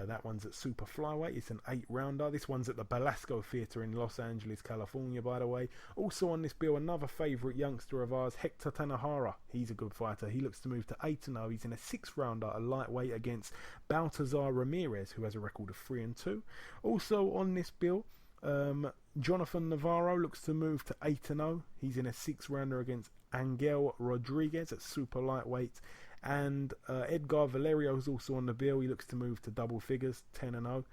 That one's at Super Flyweight. It's an 8-rounder. This one's at the Belasco Theatre in Los Angeles, California, by the way. Also on this bill, another favourite youngster of ours, Hector Tanahara. He's a good fighter. He looks to move to 8-0. He's in a 6-rounder, a lightweight, against Baltazar Ramirez, who has a record of 3-2. Also on this bill, Jonathan Navarro looks to move to 8-0. He's in a 6-rounder against Angel Rodriguez at super lightweight. And Edgar Valerio is also on the bill. He looks to move to double figures, 10-0.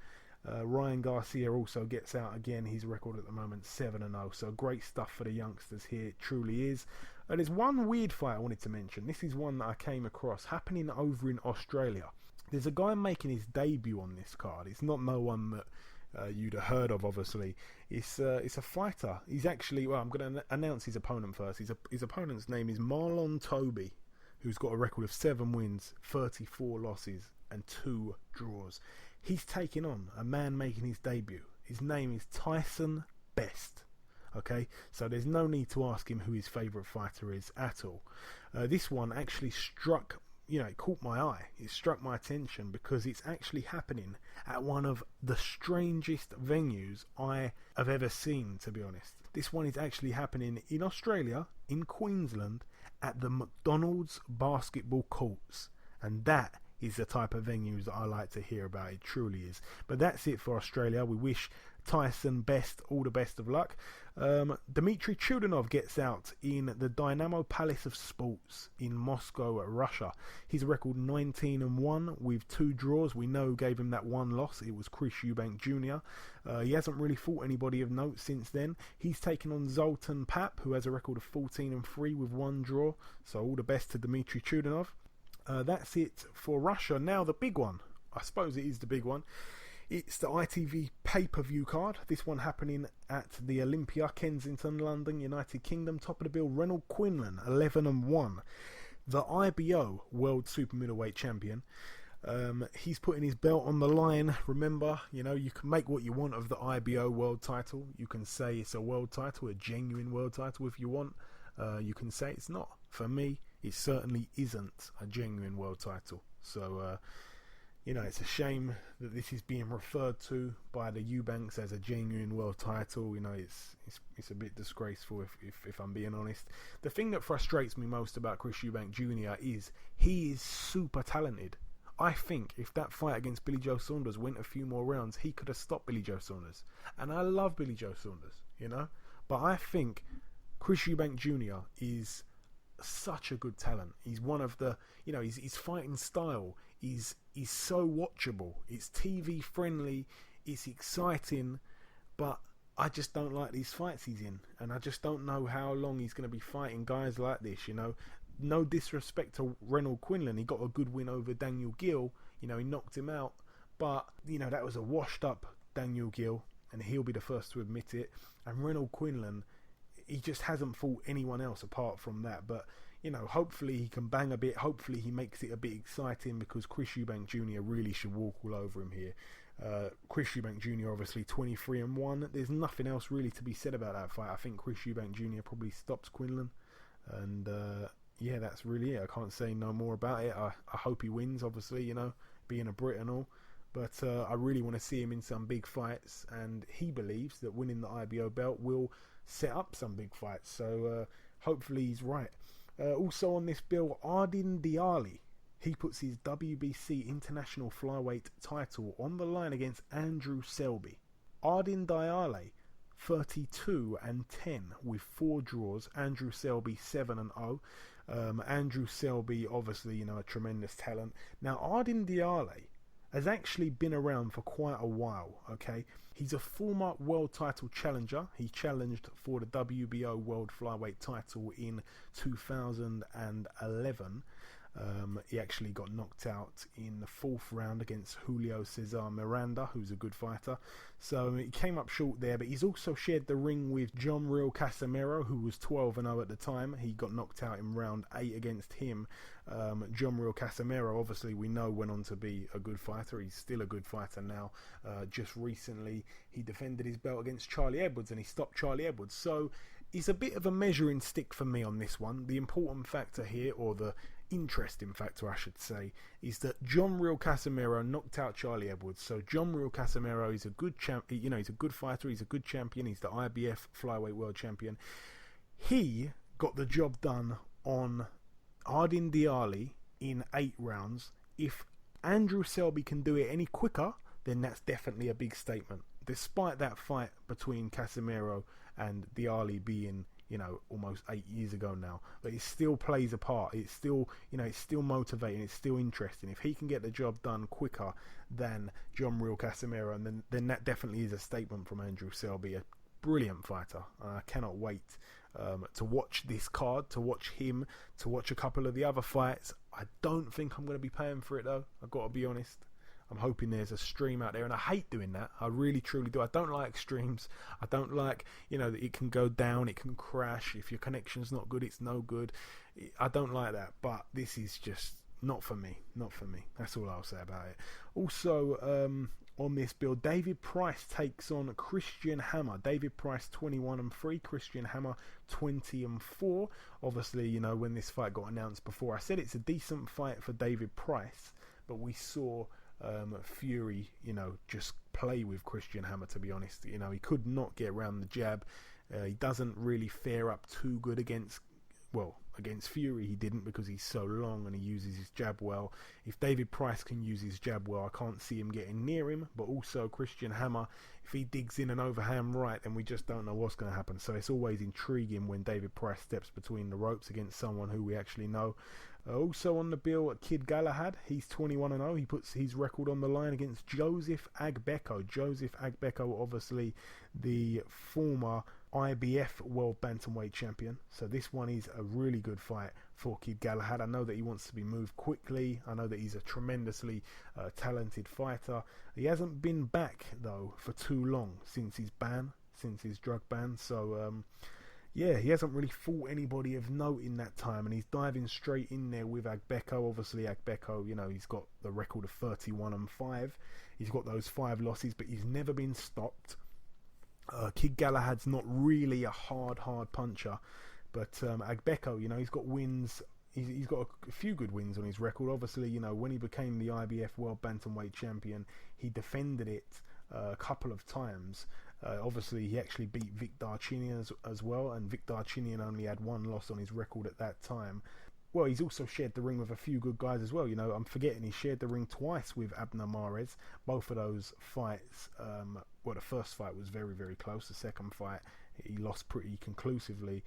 Ryan Garcia also gets out again. His record at the moment, 7-0. So great stuff for the youngsters here. It truly is. There's one weird fight I wanted to mention. This is one that I came across happening over in Australia. There's a guy making his debut on this card. It's not no one that you'd have heard of, obviously. It's a fighter. He's actually, well, I'm going to announce his opponent first. His opponent's name is Marlon Toby, who's got a record of 7 wins, 34 losses, and 2 draws. He's taking on a man making his debut. His name is Tyson Best. Okay, so there's no need to ask him who his favourite fighter is at all. This one actually struck, it caught my eye. It struck my attention because it's actually happening at one of the strangest venues I have ever seen, to be honest. This one is actually happening in Australia, in Queensland, at the McDonald's basketball courts. And that is the type of venues that I like to hear about. It truly is. But that's it for Australia. We wish Tyson Best all the best of luck. Dmitry Chudanov gets out in the Dynamo Palace of Sports in Moscow, Russia. His record 19-1 with 2 draws. We know who gave him that 1 loss. It was Chris Eubank Jr. He hasn't really fought anybody of note since then. He's taken on Zoltan Pap, who has a record of 14-3 with 1 draw. So all the best to Dmitry Chudanov. That's it for Russia. Now the big one. I suppose it is the big one. It's the ITV pay-per-view card. This one happening at the Olympia, Kensington, London, United Kingdom. Top of the bill, Reynold Quinlan, 11-1. The IBO World Super Middleweight Champion. He's putting his belt on the line. Remember, you can make what you want of the IBO World title. You can say it's a world title, a genuine world title if you want. You can say it's not. For me, it certainly isn't a genuine world title. So, it's a shame that this is being referred to by the Eubanks as a genuine world title. It's a bit disgraceful if I'm being honest. The thing that frustrates me most about Chris Eubank Jr. is he is super talented. I think if that fight against Billy Joe Saunders went a few more rounds, he could have stopped Billy Joe Saunders. And I love Billy Joe Saunders, But I think Chris Eubank Jr. is such a good talent. He's one of the, his fighting style is so watchable. It's TV friendly, it's exciting, but I just don't like these fights he's in, and I just don't know how long he's going to be fighting guys like this. No disrespect to Reynold Quinlan, he got a good win over Daniel Gill. He knocked him out, but that was a washed up Daniel Gill. and he'll be the first to admit it. And Reynold Quinlan, he just hasn't fought anyone else apart from that. But, hopefully he can bang a bit. Hopefully he makes it a bit exciting, because Chris Eubank Jr. really should walk all over him here. Chris Eubank Jr. obviously 23-1. There's nothing else really to be said about that fight. I think Chris Eubank Jr. probably stops Quinlan. And, yeah, that's really it. I can't say no more about it. I hope he wins, obviously, being a Brit and all. But I really want to see him in some big fights, and he believes that winning the IBO belt will set up some big fights. So hopefully he's right. Also on this bill, Ardin Diali. He puts his WBC International Flyweight title on the line against Andrew Selby. Ardin Diali, 32-10 with 4 draws. Andrew Selby 7-0. Andrew Selby, obviously, a tremendous talent. Now, Ardin Diali has actually been around for quite a while, okay? He's a former world title challenger. He challenged for the WBO World Flyweight title in 2011. He actually got knocked out in the 4th round against Julio Cesar Miranda, who's a good fighter. So he came up short there, but he's also shared the ring with Dirrell Casimero, who was 12-0 at the time. He got knocked out in round 8 against him. Dirrell Casimero, obviously, we know went on to be a good fighter. He's still a good fighter now. Just recently, he defended his belt against Charlie Edwards, and he stopped Charlie Edwards. So he's a bit of a measuring stick for me on this one. The important factor here, or the interesting factor I should say, is that Dirrell Casimero knocked out Charlie Edwards. So Dirrell Casimero is a good he's a good fighter, he's a good champion, he's the IBF Flyweight World Champion. He got the job done on Ardin Diali in 8 rounds. If Andrew Selby can do it any quicker, then that's definitely a big statement. Despite that fight between Casimero and Diali being, almost 8 years ago now, but it still plays a part. It's still, it's still motivating. It's still interesting. If he can get the job done quicker than Dirrell Casimero, and then that definitely is a statement from Andrew Selby. A brilliant fighter. I cannot wait to watch this card, to watch him, to watch a couple of the other fights. I don't think I'm going to be paying for it though. I've got to be honest. I'm hoping there's a stream out there, and I hate doing that. I really, truly do. I don't like streams. I don't like, that it can go down, it can crash. If your connection's not good, it's no good. I don't like that, but this is just not for me. Not for me. That's all I'll say about it. Also, on this bill, David Price takes on Christian Hammer. David Price 21-3, Christian Hammer 20-4. Obviously, when this fight got announced before, I said it's a decent fight for David Price, but we saw Fury, just play with Christian Hammer, to be honest. He could not get around the jab. He doesn't really fare up too good against Fury. He didn't, because he's so long and he uses his jab well. If David Price can use his jab well, I can't see him getting near him. But also Christian Hammer, if he digs in an overhand right, then we just don't know what's going to happen. So it's always intriguing when David Price steps between the ropes against someone who we actually know. Also on the bill, Kid Galahad, he's 21-0. He puts his record on the line against Joseph Agbeko. Joseph Agbeko, obviously the former IBF World Bantamweight Champion. So this one is a really good fight for Kid Galahad. I know that he wants to be moved quickly. I know that he's a tremendously talented fighter. He hasn't been back, though, for too long since his drug ban. So, yeah, he hasn't really fought anybody of note in that time, and he's diving straight in there with Agbeko. Obviously, Agbeko, he's got the record of 31-5. He's got those 5 losses, but he's never been stopped. Kid Galahad's not really a hard puncher, but Agbeko, he's got wins. He's got a few good wins on his record. Obviously, when he became the IBF World Bantamweight Champion, he defended it a couple of times. Obviously, he actually beat Vic Darchinyan as well, and Vic Darchinyan only had 1 loss on his record at that time. Well, he's also shared the ring with a few good guys as well. I'm forgetting he shared the ring twice with Abner Mares. Both of those fights, the first fight was very, very close. The second fight, he lost pretty conclusively.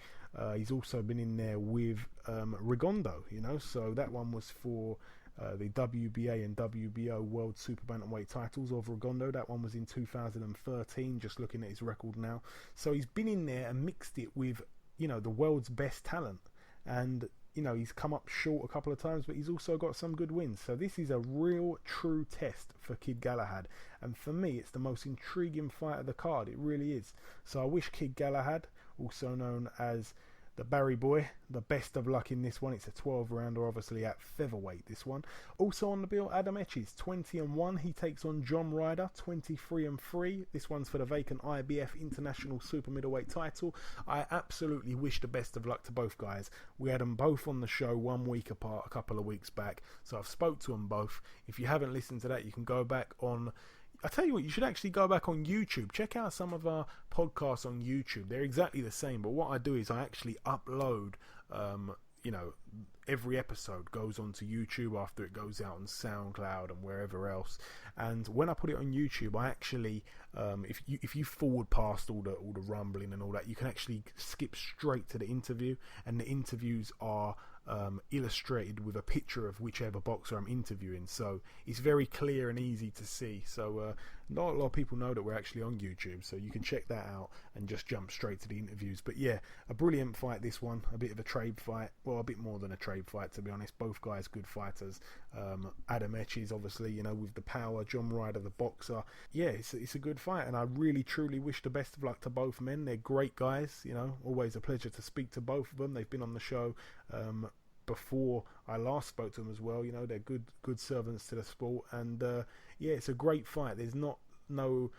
He's also been in there with Rigondo, so that one was for the WBA and WBO World Super Bantamweight titles of Rigondo. That one was in 2013, just looking at his record now. So he's been in there and mixed it with, the world's best talent. And he's come up short a couple of times, but he's also got some good wins. So this is a real, true test for Kid Galahad. And for me, it's the most intriguing fight of the card. It really is. So I wish Kid Galahad, also known as the Barry Boy, the best of luck in this one. It's a 12-rounder, obviously at featherweight, this one. Also on the bill, Adam Etches, 20-1. He takes on John Ryder, 23-3. This one's for the vacant IBF International Super Middleweight title. I absolutely wish the best of luck to both guys. We had them both on the show 1 week apart a couple of weeks back, so I've spoke to them both. If you haven't listened to that, you can go back on... I tell you what, you should actually go back on YouTube. Check out some of our podcasts on YouTube. They're exactly the same, but what I do is I actually upload, every episode goes onto YouTube after it goes out on SoundCloud and wherever else. And when I put it on YouTube, I actually, if you forward past all the rumbling and all that, you can actually skip straight to the interview, and the interviews are illustrated with a picture of whichever boxer I'm interviewing, so it's very clear and easy to see. So not a lot of people know that we're actually on YouTube, so you can check that out and just jump straight to the interviews. But yeah, a brilliant fight, this one. A bit of a trade fight, well, a bit more than a trade fight, to be honest. Both guys good fighters. Adam Etches, obviously, with the power. John Ryder, the boxer. Yeah, it's a good fight, and I really truly wish the best of luck to both men. They're great guys, always a pleasure to speak to both of them. They've been on the show before I last spoke to them as well. They're good servants to the sport, and it's a great fight. There's no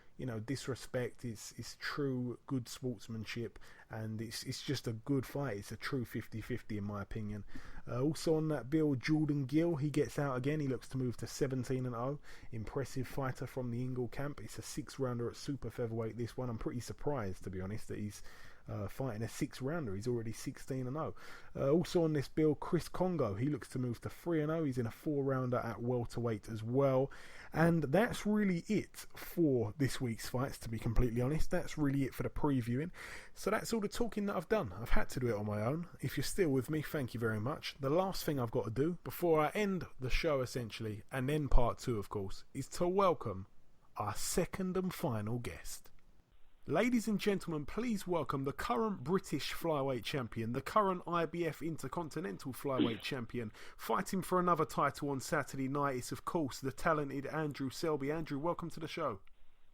disrespect. It's true good sportsmanship, and it's just a good fight. It's a true 50-50 in my opinion. Also on that bill, Jordan Gill, he gets out again. He looks to move to 17-0. Impressive fighter from the Ingle camp. It's a 6-rounder at super featherweight, this one. I'm pretty surprised, to be honest, that he's fighting a 6-rounder. He's already 16-0. Also on this bill, Chris Congo, he looks to move to 3-0. He's in a 4-rounder at welterweight as well. And that's really it for this week's fights, to be completely honest. That's really it for the previewing. So that's all the talking that I've done. I've had to do it on my own. If you're still with me, thank you very much. The last thing I've got to do before I end the show, essentially, and then part 2, of course, is to welcome our second and final guest. Ladies and gentlemen, please welcome the current British Flyweight Champion, the current IBF Intercontinental Flyweight Champion, fighting for another title on Saturday night. It's, of course, the talented Andrew Selby. Andrew, welcome to the show.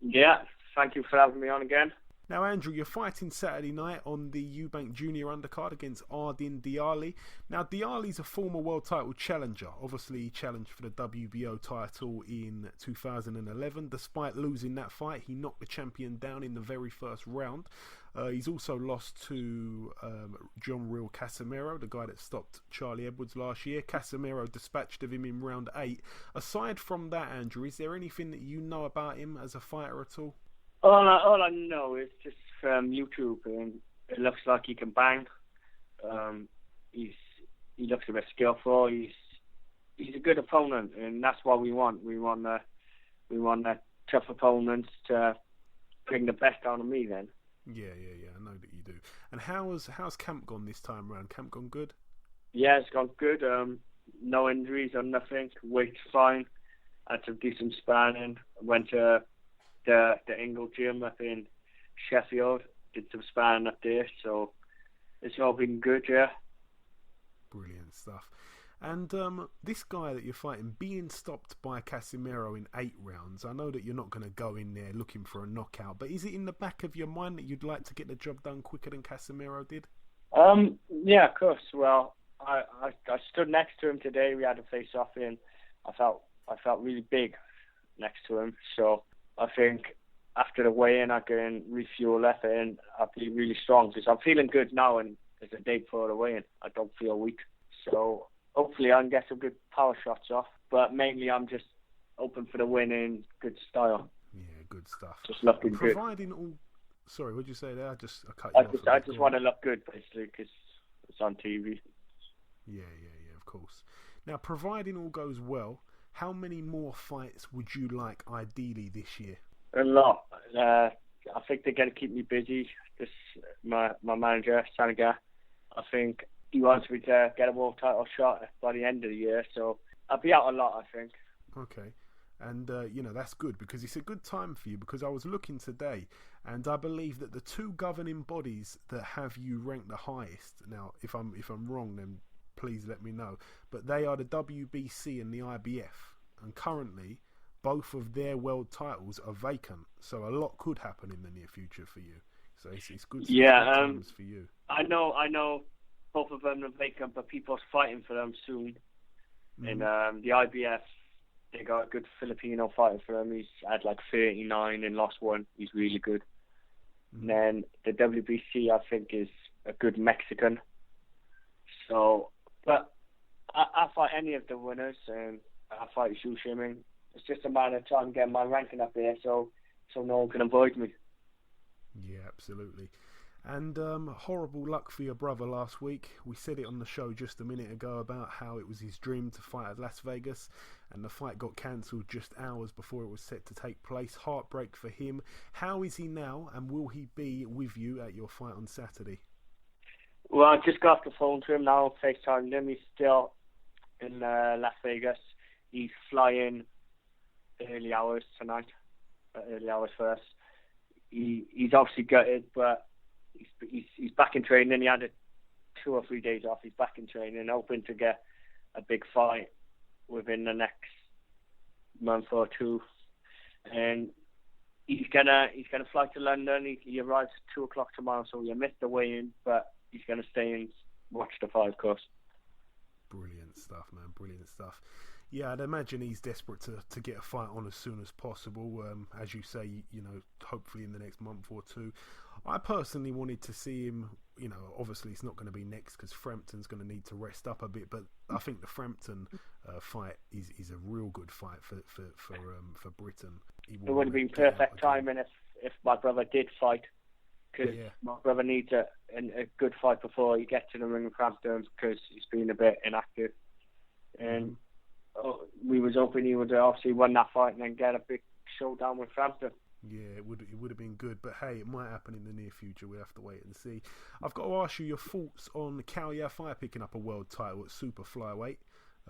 Yeah, thank you for having me on again. Now, Andrew, you're fighting Saturday night on the Eubank Junior undercard against Ardin Diali. Now, Diali's a former world title challenger. Obviously, he challenged for the WBO title in 2011. Despite losing that fight, he knocked the champion down in the very first round. He's also lost to John Real Casemiro, the guy that stopped Charlie Edwards last year. Casemiro dispatched of him in round 8. Aside from that, Andrew, is there anything that you know about him as a fighter at all? All I know is just from YouTube, and it looks like he can bang. He looks a bit skillful. He's a good opponent, and that's what we want. We want that tough opponents to bring the best out of me. Then. Yeah. I know that you do. And how's camp gone this time around? Camp gone good? Yeah, it's gone good. No injuries or nothing. Weight's fine. Had some decent sparring. Went to the Ingle gym up in Sheffield, did some sparring up there, so it's all been good, yeah. Brilliant stuff. And this guy that you're fighting, being stopped by Casemiro in 8 rounds, I know that you're not going to go in there looking for a knockout, but is it in the back of your mind that you'd like to get the job done quicker than Casemiro did? Yeah, of course. Well, I stood next to him today. We had a face-off, and I felt really big next to him, so I think after the weigh-in I can refuel up and I'll be really strong because I'm feeling good now, and there's a day before the weigh-in. I don't feel weak. So hopefully I can get some good power shots off. But mainly I'm just open for the win in good style. Yeah, good stuff. Just looking good. Sorry, what did you say there? I cut you off. I just want to look good, basically, because it's on TV. Yeah, of course. Now, providing all goes well, how many more fights would you like ideally this year? A lot. I think they're going to keep me busy. My manager, Sanaga, I think he wants me to get a world title shot by the end of the year. So I'll be out a lot, I think. Okay. And, that's good because it's a good time for you, because I was looking today and I believe that the 2 governing bodies that have you ranked the highest, now, if I'm wrong, then please let me know. But they are the WBC and the IBF, and currently both of their world titles are vacant. So a lot could happen in the near future for you. So it's good. Times for you. I know. Both of them are vacant, but people's fighting for them soon. And the IBF, they got a good Filipino fighter for him. He's had like 39 and lost one. He's really good. And then the WBC, I think, is a good Mexican. So, but I fight any of the winners, and I fight Xu Shiming. It's just a matter of time getting my ranking up there, so no one can avoid me. Yeah, absolutely. And horrible luck for your brother last week. We said it on the show just a minute ago about how it was his dream to fight at Las Vegas, and the fight got cancelled just hours before it was set to take place. Heartbreak for him. How is he now, and will he be with you at your fight on Saturday? Well, I just got off the phone to him now, FaceTimed him. He's still in Las Vegas. He's flying early hours tonight, early hours for us. He's obviously gutted, but he's back in training. He had 2 or 3 days off. He's back in training, hoping to get a big fight within the next month or 2. And he's gonna fly to London. He arrives at 2:00 tomorrow, so he'll miss the weigh-in, but he's gonna stay and watch the fight, of course. Brilliant stuff, man. Brilliant stuff. Yeah, I'd imagine he's desperate to get a fight on as soon as possible. As you say, hopefully in the next month or 2. I personally wanted to see him, obviously it's not going to be next because Frampton's going to need to rest up a bit, but I think the Frampton fight is a real good fight for Britain. It would have been perfect timing if my brother did fight, because my brother needs a good fight before he gets to the ring with Frampton, because he's been a bit inactive. And we was hoping he would obviously win that fight and then get a big showdown with Frampton. Yeah, it would have been good, but hey, it might happen in the near future. We have to wait and see. I've got to ask you your thoughts on Cao Yafai picking up a world title at super flyweight.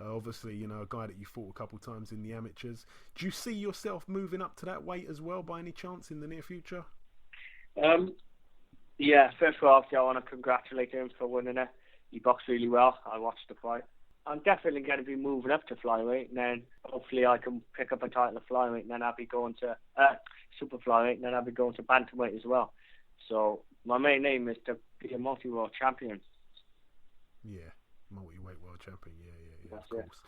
Obviously, a guy that you fought a couple times in the amateurs. Do you see yourself moving up to that weight as well, by any chance, in the near future? Yeah, first of all, I want to congratulate him for winning it. He boxed really well. I watched the fight. I'm definitely going to be moving up to flyweight, and then hopefully I can pick up a title of flyweight, and then I'll be going to super flyweight, and then I'll be going to bantamweight as well. So my main aim is to be a multi-world champion. Yeah, multi-weight world champion. Yeah, That's of course.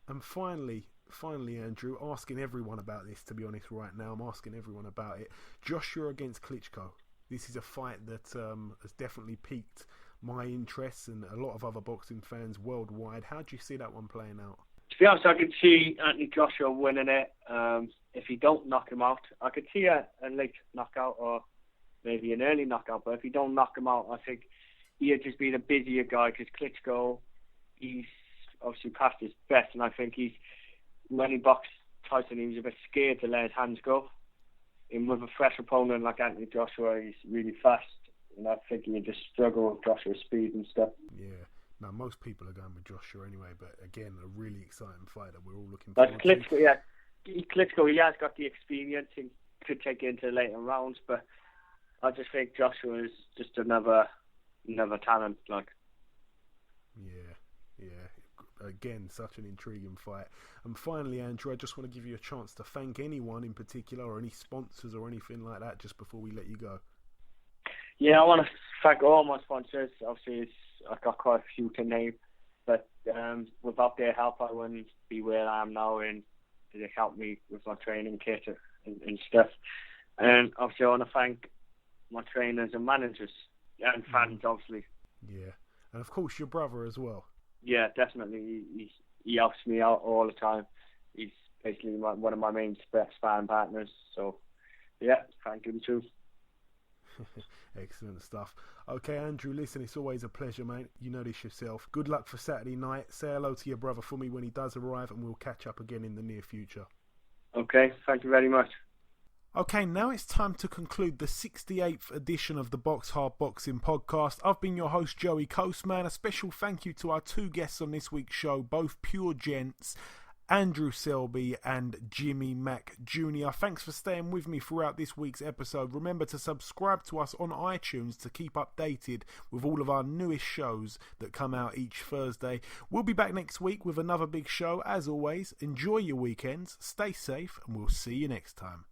And finally, Andrew, asking everyone about this. To be honest, right now, I'm asking everyone about it. Joshua against Klitschko. This is a fight that has definitely piqued my interests and a lot of other boxing fans worldwide. How do you see that one playing out? To be honest, I could see Anthony Joshua winning it. If he don't knock him out, I could see a late knockout or maybe an early knockout. But if he don't knock him out, I think he'd just be the busier guy, because Klitschko, he's obviously past his best, and I think when he boxed Tyson, he was a bit scared to let his hands go. And with a fresh opponent like Anthony Joshua, he's really fast. And I think he would just struggle with Joshua's speed and stuff. Yeah. Now, most people are going with Joshua anyway, but again, a really exciting fight that we're all looking forward to. Klitschko, he has got the experience and could take it into later rounds, but I just think Joshua is just another talent. Yeah. Again, such an intriguing fight. And finally, Andrew, I just want to give you a chance to thank anyone in particular, or any sponsors or anything like that, just before we let you go. Yeah, I want to thank all my sponsors. Obviously, I've got quite a few to name, but without their help, I wouldn't be where I am now, and they helped me with my training kit and stuff. And obviously, I want to thank my trainers and managers and fans, obviously. Yeah, and of course, your brother as well. Yeah, definitely. He helps me out all the time. He's basically one of my main sparring partners. So, yeah, thank him too. Excellent stuff. Okay, Andrew, listen, it's always a pleasure, mate. You know this yourself. Good luck for Saturday night. Say hello to your brother for me when he does arrive, and we'll catch up again in the near future. Okay, thank you very much. Okay, now it's time to conclude the 68th edition of the BoxHard Boxing Podcast. I've been your host, Joey Coastman. A special thank you to our 2 guests on this week's show, both pure gents. Andrew Selby and Jimmy Mack Jr. Thanks for staying with me throughout this week's episode. Remember to subscribe to us on iTunes to keep updated with all of our newest shows that come out each Thursday. We'll be back next week with another big show. As always, enjoy your weekends, stay safe, and we'll see you next time.